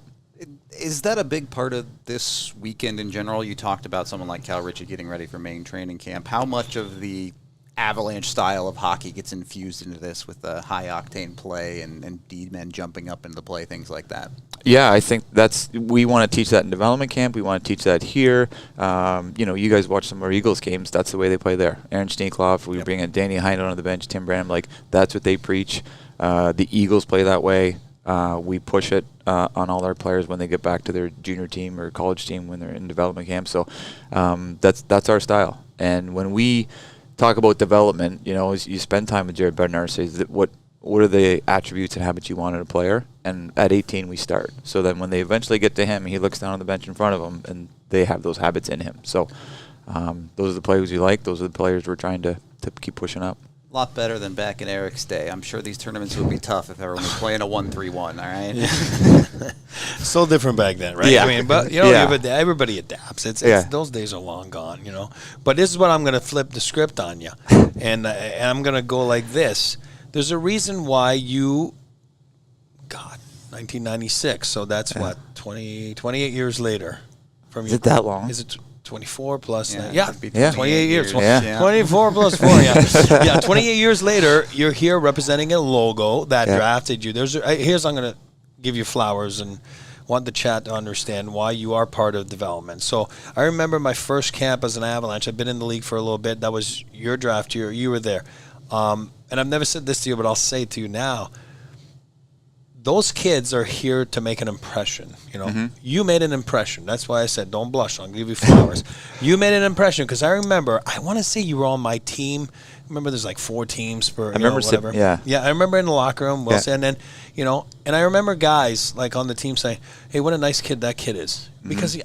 Is that a big part of this weekend in general? You talked about someone like Cal Ritchie getting ready for main training camp. How much of the Avalanche style of hockey gets infused into this with the high-octane play and D-men jumping up into the play, things like that? Yeah, I think we want to teach that in development camp. We want to teach that here. You guys watch some of our Eagles games. That's the way they play there. Aaron Schneekloth, we bring in Danny Hind on the bench, Tim Branham. That's what they preach. The Eagles play that way. We push it on all our players when they get back to their junior team or college team when they're in development camp. So that's our style. And when we talk about development, you spend time with Jared Bednar, says that what are the attributes and habits you want in a player? And at 18 we start. So then when they eventually get to him, he looks down on the bench in front of him, and they have those habits in him. So those are the players we like. Those are the players we're trying to keep pushing up. A lot better than back in Eric's day. I'm sure these tournaments would be tough if everyone was playing a 1-3-1, all right? Yeah. So different back then, right? Yeah. I mean, but everybody adapts. It's those days are long gone, But this is what I'm going to flip the script on you, and I'm going to go like this. There's a reason why 1996. So that's what 28 years later. Is it that long? Is it 24 plus? Yeah. 28 years. Yeah. 24 plus 4. Yeah. 28 years later, you're here representing a logo that drafted you. I'm going to give you flowers and want the chat to understand why you are part of development. So I remember my first camp as an Avalanche. I've been in the league for a little bit. That was your draft year. You were there. And I've never said this to you, but I'll say it to you now. Those kids are here to make an impression, You made an impression. That's why I said, don't blush. I'll give you flowers. You made an impression because I remember, I want to say you were on my team. Remember there's like 4 teams for, whatever. Yeah, I remember in the locker room, and then, and I remember guys like on the team saying, hey, what a nice kid that kid is. Because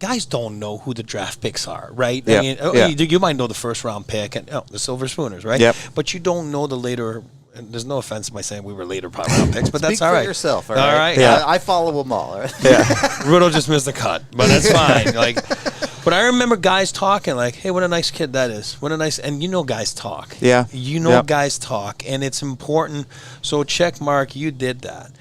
guys don't know who the draft picks are, right? Yeah. I mean, you might know the first round pick and the Silver Spooners, right? Yep. But you don't know the later. And there's no offense by saying we were later round picks, but that's all right. Speak for yourself, all right? Yeah. I follow them all, all right? Yeah. Rudo just missed the cut, but that's fine. But I remember guys talking like, hey, what a nice kid that is. What a nice, and guys talk. Yeah. Guys talk, and it's important. So check mark, you did that.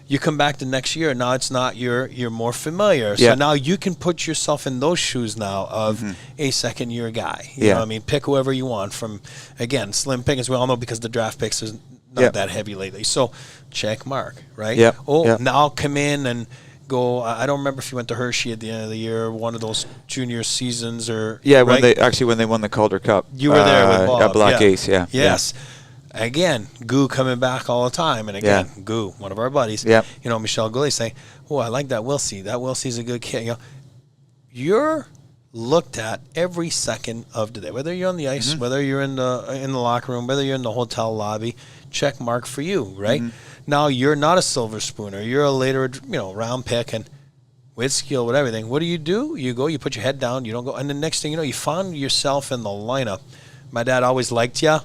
You come back the next year, now it's not you're more familiar. So now you can put yourself in those shoes now of a second-year guy. You know what I mean? Pick whoever you want from, again, slim pickings, we all know because the draft picks is not that heavy lately. So check mark, right? Yep. Now I'll come in and go, I don't remember if you went to Hershey at the end of the year, one of those junior seasons or when they won the Calder Cup. You were there with Bob. Black Ace, Yes. Again, Goo coming back all the time. And again, Goo, one of our buddies, Michelle Goulet saying, oh, I like that Willsie. That Willsie's a good kid. You're looked at every second of the day, whether you're on the ice, whether you're in the locker room, whether you're in the hotel lobby, check mark for you, right? Now, you're not a silver spooner. You're a later, round pick and with skill, with everything. What do? You go, you put your head down, you don't go. And the next thing you know, you found yourself in the lineup. My dad always liked you.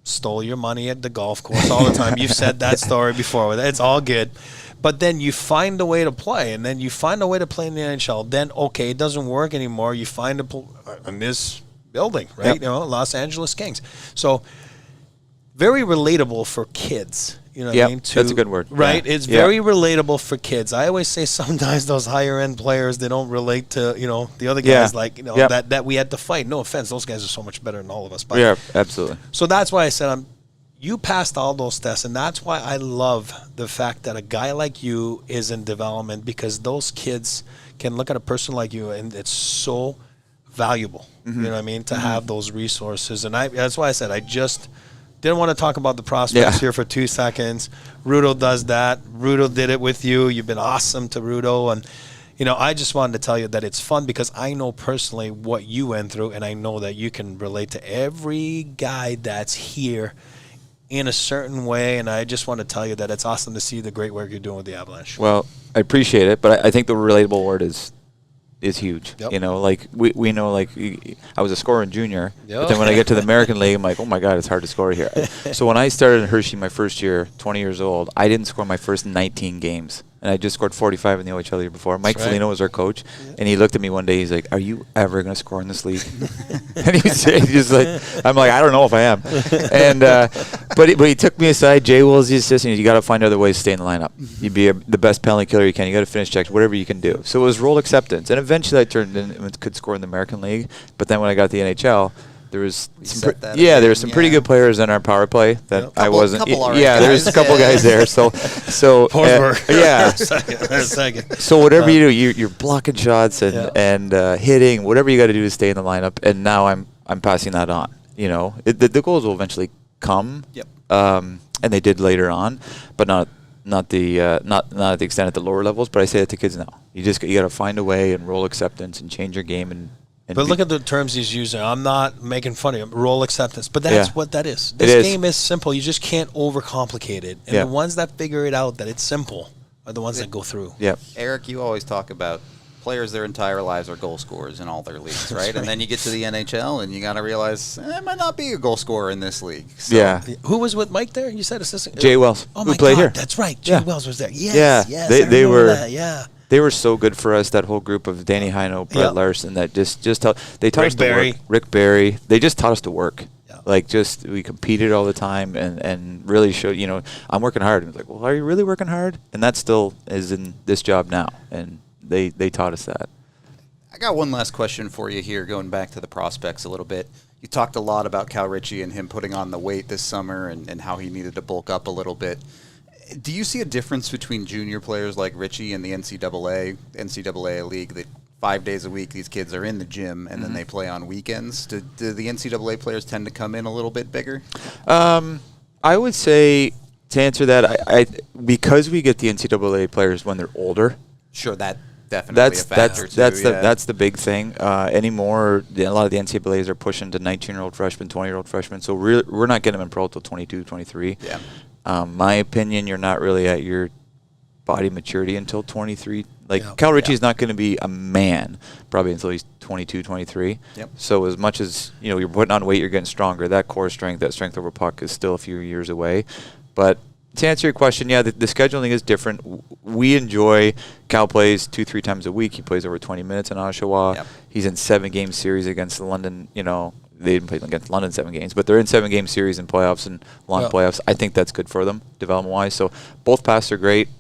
Stole your money at the golf course all the time. You've said that story before. It's all good. But then you find a way to play, and then you find a way to play in the NHL. Then, okay, it doesn't work anymore. You find in this building, right? Yep. You know, Los Angeles Kings. So very relatable for kids. You know what I mean? That's a good word. Right? Yeah. It's very relatable for kids. I always say sometimes those higher end players, they don't relate to, you know, the other guys that we had to fight. No offense, those guys are so much better than all of us. But Yeah, absolutely. so that's why I said you passed all those tests, and that's why I love the fact that a guy like you is in development, because those kids can look at a person like you, and it's so valuable. You know what I mean? To have those resources, and that's why I said I just didn't want to talk about the prospects here for 2 seconds. Rudo does that. Rudo did it with you. You've been awesome to Rudo, and you know, I just wanted to tell you that it's fun because I know personally what you went through, and I know that you can relate to every guy that's here in a certain way, and I just want to tell you that it's awesome to see the great work you're doing with the Avalanche. Well, I appreciate it, but I think the relatable word is huge. Yep. You know, like we know, like I was a scorer in junior, but then when I get to the American League, I'm like, oh my God, it's hard to score here. So when I started in Hershey my first year, 20 years old, I didn't score my first 19 games. And I just scored 45 in the OHL year before. Mike Foligno was our coach, and he looked at me one day. He's like, "Are you ever going to score in this league?" And he's just like, "I'm like, I don't know if I am." And but he took me aside. Jay Willsie assistant. You got to find other ways to stay in the lineup. You be the best penalty killer you can. You got to finish checks, whatever you can do. So it was role acceptance, and eventually I turned in and could score in the American League. But then when I got to the NHL, there was there were some pretty good players in our power play that I wasn't. There's a couple guys there. So Second. So whatever you do, you're blocking shots and hitting, whatever you got to do to stay in the lineup. And now I'm passing that on. You know, the goals will eventually come. Yep. And they did later on, but not at the extent at the lower levels. But I say that to kids now. You got to find a way and role acceptance and change your game and. But look at the terms he's using. I'm not making fun of him. Role acceptance. But that's what that is. This game is simple. You just can't overcomplicate it. And the ones that figure it out that it's simple are the ones that go through. Yep. Eric, you always talk about players their entire lives are goal scorers in all their leagues, right? And then you get to the NHL and you got to realize, I might not be a goal scorer in this league. So Who was with Mike there? You said assistant? Jay Wells. Oh, who my played God. here. That's right. Jay Wells was there. Yes. They were. That. Yeah. They were so good for us, that whole group of Danny Heino, Brett Larson, that they taught us to work. Rick Barry. They just taught us to work. Yeah. Like, we competed all the time and really showed, you know, I'm working hard. And it's like, well, are you really working hard? And that still is in this job now. And they taught us that. I got one last question for you here, going back to the prospects a little bit. You talked a lot about Cal Ritchie and him putting on the weight this summer and how he needed to bulk up a little bit. Do you see a difference between junior players like Ritchie and the NCAA league that 5 days a week these kids are in the gym and then they play on weekends? Do the NCAA players tend to come in a little bit bigger? I would say, to answer that, I because we get the NCAA players when they're older. Sure, that definitely a factor that's the big thing. Anymore, a lot of the NCAAs are pushing to 19-year-old freshmen, 20-year-old freshmen. So we're not getting them in pro till 22, 23. Yeah. My opinion, you're not really at your body maturity until 23. Cal Ritchie's not going to be a man probably until he's 22, 23. Yep. So as much as, you know, you're putting on weight, you're getting stronger. That core strength, that strength over puck is still a few years away. But to answer your question, the scheduling is different. We enjoy Cal plays 2-3 times a week. He plays over 20 minutes in Oshawa. Yep. He's in 7-game series against the London, you know. They didn't play against London 7 games, but they're in 7-game series in playoffs and long playoffs. I think that's good for them development-wise. So both paths are great.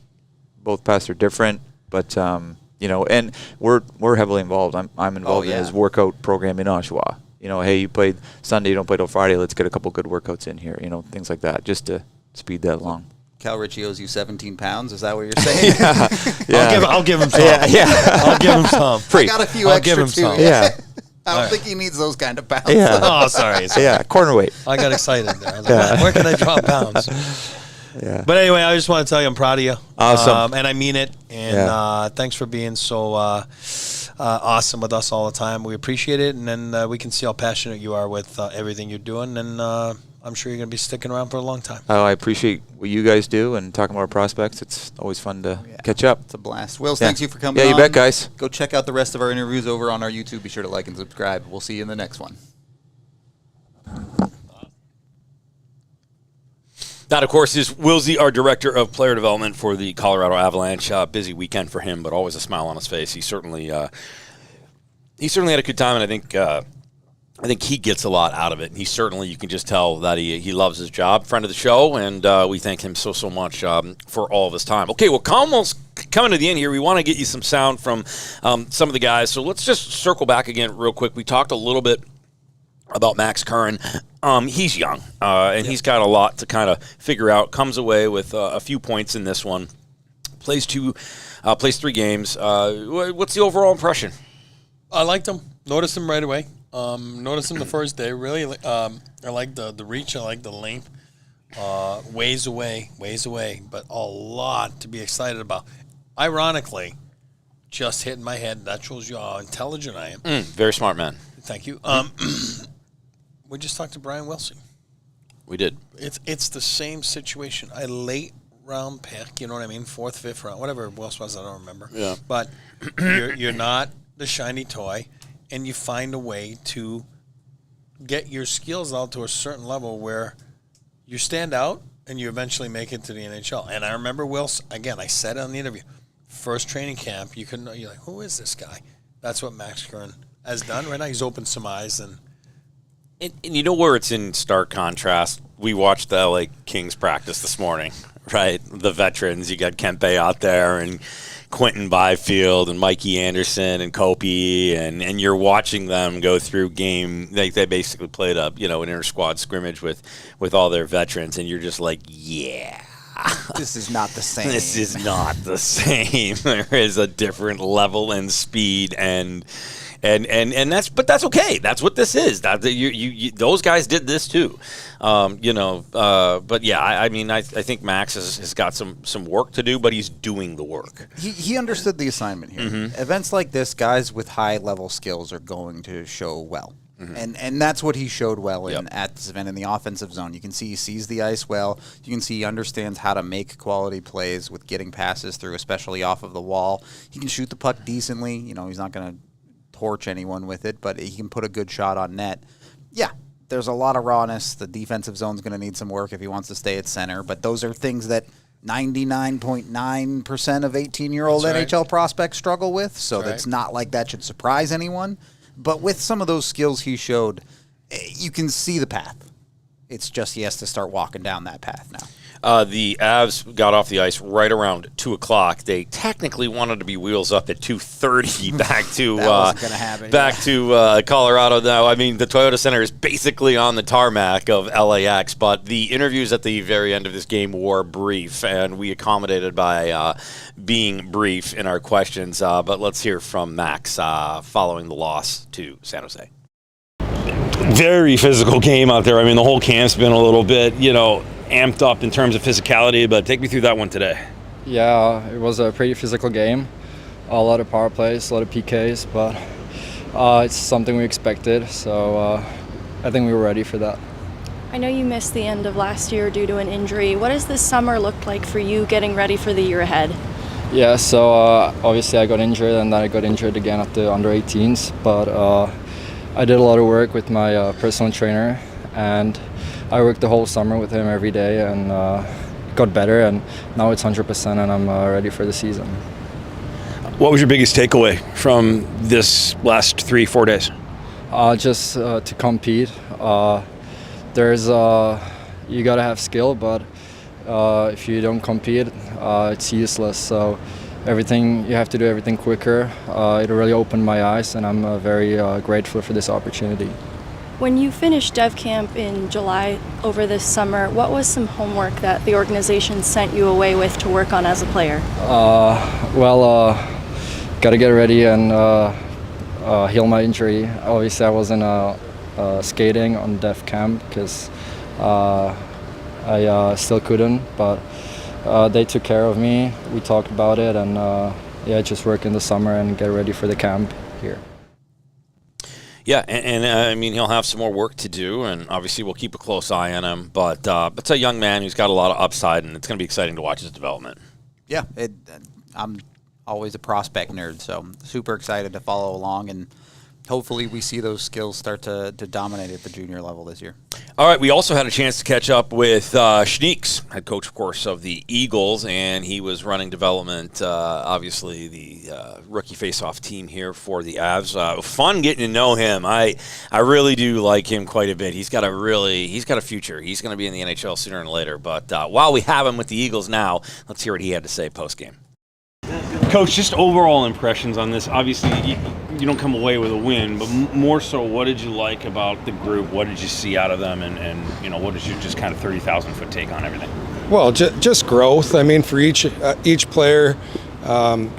Both paths are different, but you know, and we're heavily involved. I'm involved in his workout program in Oshawa. You know, hey, you played Sunday, you don't play till Friday. Let's get a couple good workouts in here. You know, things like that, just to speed that along. Cal Ritchie owes you 17 pounds. Is that what you're saying? I'll give him some. I'll give him some. Free. I got a few I'll extra give him too. some. Yeah. I don't think he needs those kind of pounds. Yeah. Oh, sorry. Corner weight. I got excited there. I was like, where can I drop pounds? Yeah. But anyway, I just want to tell you I'm proud of you. Awesome. And I mean it. And thanks for being so awesome with us all the time. We appreciate it. And then we can see how passionate you are with everything you're doing. And I'm sure you're going to be sticking around for a long time. Oh, I appreciate what you guys do and talking about our prospects. It's always fun to catch up. It's a blast. Wills, thanks you for coming on. Yeah, you bet, guys. Go check out the rest of our interviews over on our YouTube. Be sure to like and subscribe. We'll see you in the next one. That, of course, is Willsie, our Director of Player Development for the Colorado Avalanche. Busy weekend for him, but always a smile on his face. He certainly had a good time, and I think he gets a lot out of it. He certainly, you can just tell that he loves his job. Friend of the show, and we thank him so much for all of his time. Okay, well, almost coming to the end here. We want to get you some sound from some of the guys, so let's just circle back again real quick. We talked a little bit about Max Curran. He's young, and he's got a lot to kind of figure out. Comes away with a few points in this one. Plays 3 games. What's the overall impression? I liked him. Noticed him right away. Noticed him the first day. Really, I like the reach. I like the length. Ways away, but a lot to be excited about. Ironically, just hit in my head. That shows you how intelligent I am. Very smart man. Thank you. We just talked to Brian Willsie. We did. It's the same situation. A late round pick, you know what I mean? 4th, 5th round, whatever it was, I don't remember. Yeah. But you're not the shiny toy, and you find a way to get your skills out to a certain level where you stand out and you eventually make it to the NHL. And I remember Willsie, again, I said it on the interview, first training camp, you're like, who is this guy? That's what Max Curran has done. Right now he's opened some eyes. And you know where it's in stark contrast? We watched the LA Kings practice this morning, right? The veterans. You got Kempe out there and Quentin Byfield and Mikey Anderson and Kopi, and you're watching them go through game. They basically played an inter-squad scrimmage with all their veterans, and you're just like, yeah. This is not the same. This is not the same. There is a different level and speed and that's okay. That's what this is. That you those guys did this too, But yeah, I think Max has got some work to do, but he's doing the work. He understood the assignment here. Mm-hmm. Events like this, guys with high level skills are going to show well. Mm-hmm. And that's what he showed well at this event in the offensive zone. You can see he sees the ice well. You can see he understands how to make quality plays with getting passes through, especially off of the wall. He can shoot the puck decently. He's not going to torch anyone with it, but he can put a good shot on net. Yeah, there's a lot of rawness. The defensive zone's going to need some work if he wants to stay at center, but those are things that 99.9% of 18-year-old NHL prospects struggle with, so that's not like that should surprise anyone. But with some of those skills he showed, you can see the path. It's just he has to start walking down that path now. The Avs got off the ice right around 2 o'clock. They technically wanted to be wheels up at 2:30 back to that wasn't gonna happen, to Colorado. Now, the Toyota Center is basically on the tarmac of LAX, but the interviews at the very end of this game were brief, and we accommodated by being brief in our questions. But let's hear from Max following the loss to San Jose. Very physical game out there. The whole camp's been a little bit, amped up in terms of physicality, but take me through that one today. Yeah, it was a pretty physical game. A lot of power plays, a lot of PKs, but it's something we expected, so I think we were ready for that. I know you missed the end of last year due to an injury. What does this summer look like for you getting ready for the year ahead? Yeah, so obviously I got injured, and then I got injured again at the under-18s, but I did a lot of work with my personal trainer, and I worked the whole summer with him every day and got better, and now it's 100% and I'm ready for the season. What was your biggest takeaway from this last 3-4 days? Just to compete. There's you gotta have skill, but if you don't compete, it's useless. So you have to do everything quicker. It really opened my eyes, and I'm very grateful for this opportunity. When you finished Dev Camp in July over this summer, what was some homework that the organization sent you away with to work on as a player? Got to get ready and heal my injury. Obviously, I wasn't skating on Dev Camp because I still couldn't, but they took care of me. We talked about it, and just work in the summer and get ready for the camp here. Yeah, and he'll have some more work to do, and obviously we'll keep a close eye on him. But it's a young man who's got a lot of upside, and it's going to be exciting to watch his development. Yeah, I'm always a prospect nerd, so super excited to follow along, and hopefully we see those skills start to dominate at the junior level this year. All right, we also had a chance to catch up with Schneeks, head coach, of course, of the Eagles, and he was running development, obviously the Rookie Faceoff team here for the Avs. Fun getting to know him. I really do like him quite a bit. He's got a future. He's going to be in the NHL sooner than later. But while we have him with the Eagles now, let's hear what he had to say post-game. Coach, just overall impressions on this. Obviously, you don't come away with a win, but more so, what did you like about the group? What did you see out of them? And what is your just kind of 30,000-foot take on everything? Well, just growth. I mean, for each player,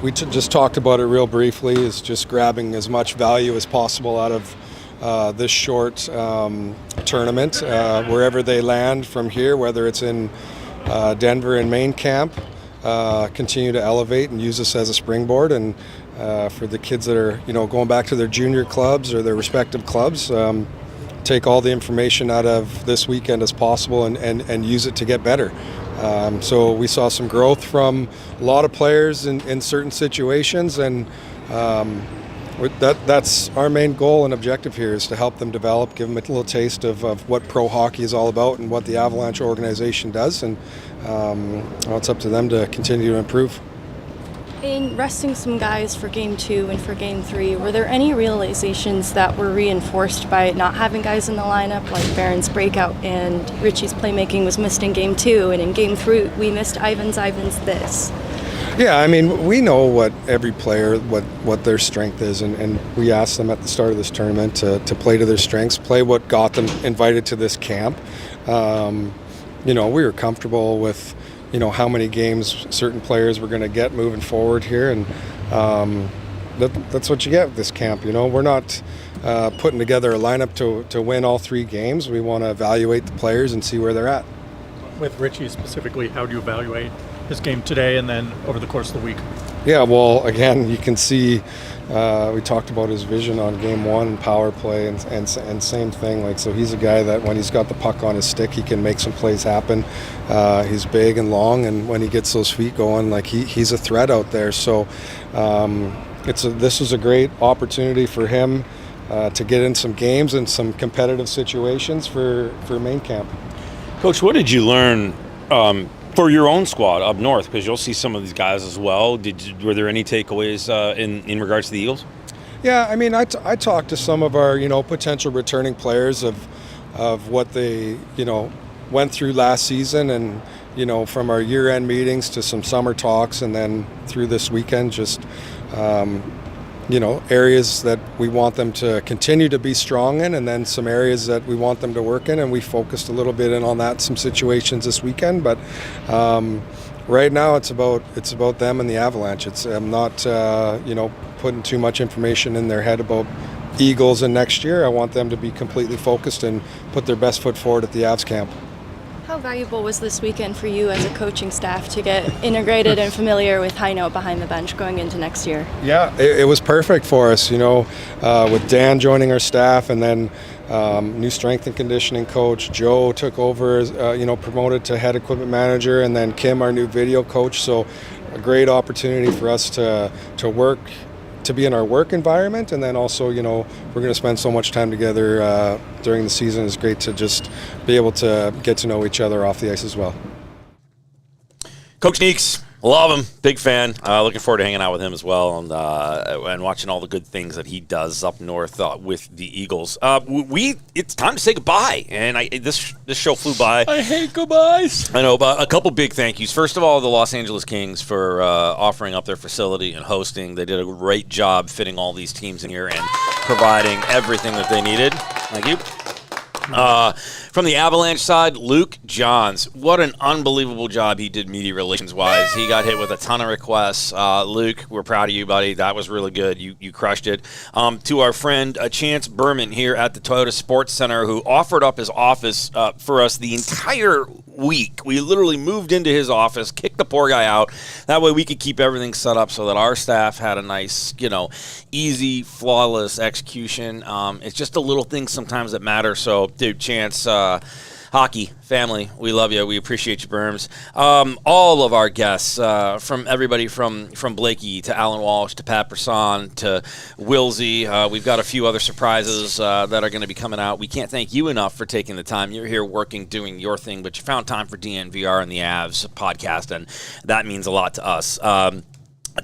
we just talked about it real briefly, is just grabbing as much value as possible out of this short tournament, wherever they land from here, whether it's in Denver and main camp. Continue to elevate and use this as a springboard, and for the kids that are going back to their junior clubs or their respective clubs, take all the information out of this weekend as possible and use it to get better. So we saw some growth from a lot of players in certain situations, and that's our main goal and objective here, is to help them develop, give them a little taste of what pro hockey is all about and what the Avalanche organization does, and it's up to them to continue to improve. In resting some guys for Game 2 and for Game 3, were there any realizations that were reinforced by not having guys in the lineup, like Barron's breakout and Ritchie's playmaking was missed in Game 2, and in Game 3 we missed Ivan's this? Yeah, I mean, we know what every player, what their strength is, and we asked them at the start of this tournament to play to their strengths, play what got them invited to this camp. We were comfortable with, how many games certain players were going to get moving forward here, and that's what you get with this camp. We're not putting together a lineup to win all 3 games. We want to evaluate the players and see where they're at. With Ritchie specifically, how do you evaluate his game today and then over the course of the week? Yeah, well, again, you can see we talked about his vision on Game 1 and power play, and same thing. So he's a guy that when he's got the puck on his stick, he can make some plays happen. He's big and long, and when he gets those feet going, he's a threat out there. So this was a great opportunity for him to get in some games and some competitive situations for main camp. Coach, what did you learn for your own squad up north? Because you'll see some of these guys as well. Were there any takeaways in regards to the Eagles? Yeah, I mean, I talked to some of our potential returning players of what they went through last season, and from our year-end meetings to some summer talks, and then through this weekend, just areas that we want them to continue to be strong in, and then some areas that we want them to work in, and we focused a little bit in on that, some situations this weekend. But right now it's about them and the Avalanche. I'm not putting too much information in their head about Eagles and next year. I want them to be completely focused and put their best foot forward at the Avs camp. How valuable was this weekend for you as a coaching staff to get integrated and familiar with Heino behind the bench going into next year? Yeah, it was perfect for us, with Dan joining our staff, and then new strength and conditioning coach. Joe took over, promoted to head equipment manager, and then Kim, our new video coach. So a great opportunity for us to work, to be in our work environment, and then also, we're going to spend so much time together during the season. It's great to just be able to get to know each other off the ice as well. Coach Schneeks, love him, big fan. Looking forward to hanging out with him as well, and watching all the good things that he does up north with the Eagles. It's time to say goodbye, and this show flew by. I hate goodbyes. I know, but a couple big thank yous. First of all, the Los Angeles Kings for offering up their facility and hosting. They did a great job fitting all these teams in here and providing everything that they needed. Thank you. From the Avalanche side, Luke Johns. What an unbelievable job he did media relations-wise. He got hit with a ton of requests. Luke, we're proud of you, buddy. That was really good. You crushed it. To our friend Chance Berman here at the Toyota Sports Center, who offered up his office for us the entire week. We literally moved into his office, kicked the poor guy out. That way we could keep everything set up so that our staff had a nice, easy, flawless execution. It's just the little things sometimes that matter. So, dude, Chance, hockey family, we love you. We appreciate you, Berms. All of our guests, from everybody from Blakey to Alan Walsh to Pat Brisson to Willsie. We've got a few other surprises that are going to be coming out. We can't thank you enough for taking the time. You're here working, doing your thing, but you found time for DNVR and the Avs podcast, and that means a lot to us. A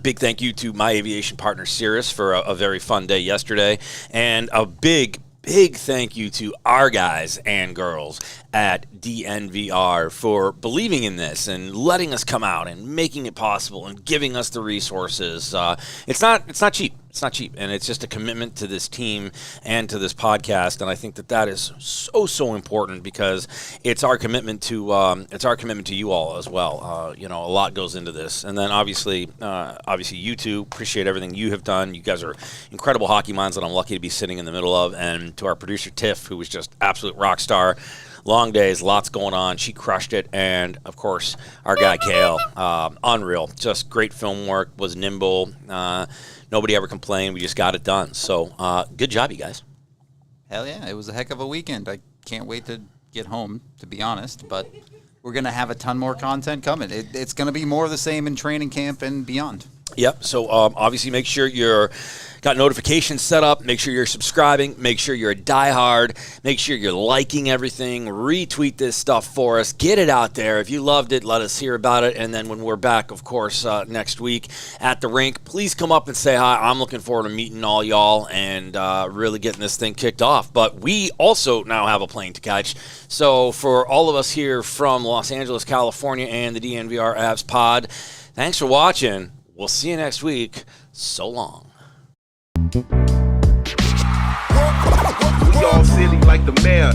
big thank you to my aviation partner, Cirrus, for a very fun day yesterday. And a big thank you to our guys and girls at DNVR for believing in this and letting us come out and making it possible and giving us the resources. It's not cheap. It's not cheap, and it's just a commitment to this team and to this podcast. And I think that is so important because it's our commitment to you all as well. A lot goes into this, and then obviously you two, appreciate everything you have done. You guys are incredible hockey minds that I'm lucky to be sitting in the middle of. And to our producer Tiff, who was just absolute rock star. Long days, lots going on. She crushed it. And, of course, our guy, Cal, unreal. Just great film work, was nimble. Nobody ever complained. We just got it done. So, good job, you guys. Hell yeah. It was a heck of a weekend. I can't wait to get home, to be honest. But we're going to have a ton more content coming. It's going to be more of the same in training camp and beyond. Yep. So, obviously, make sure you're got notifications set up. Make sure you're subscribing. Make sure you're a diehard. Make sure you're liking everything. Retweet this stuff for us. Get it out there. If you loved it, let us hear about it. And then when we're back, of course, next week at the rink, please come up and say hi. I'm looking forward to meeting all y'all and really getting this thing kicked off. But we also now have a plane to catch. So for all of us here from Los Angeles, California, and the DNVR Avs pod, thanks for watching. We'll see you next week. So long. We all silly like the mayor.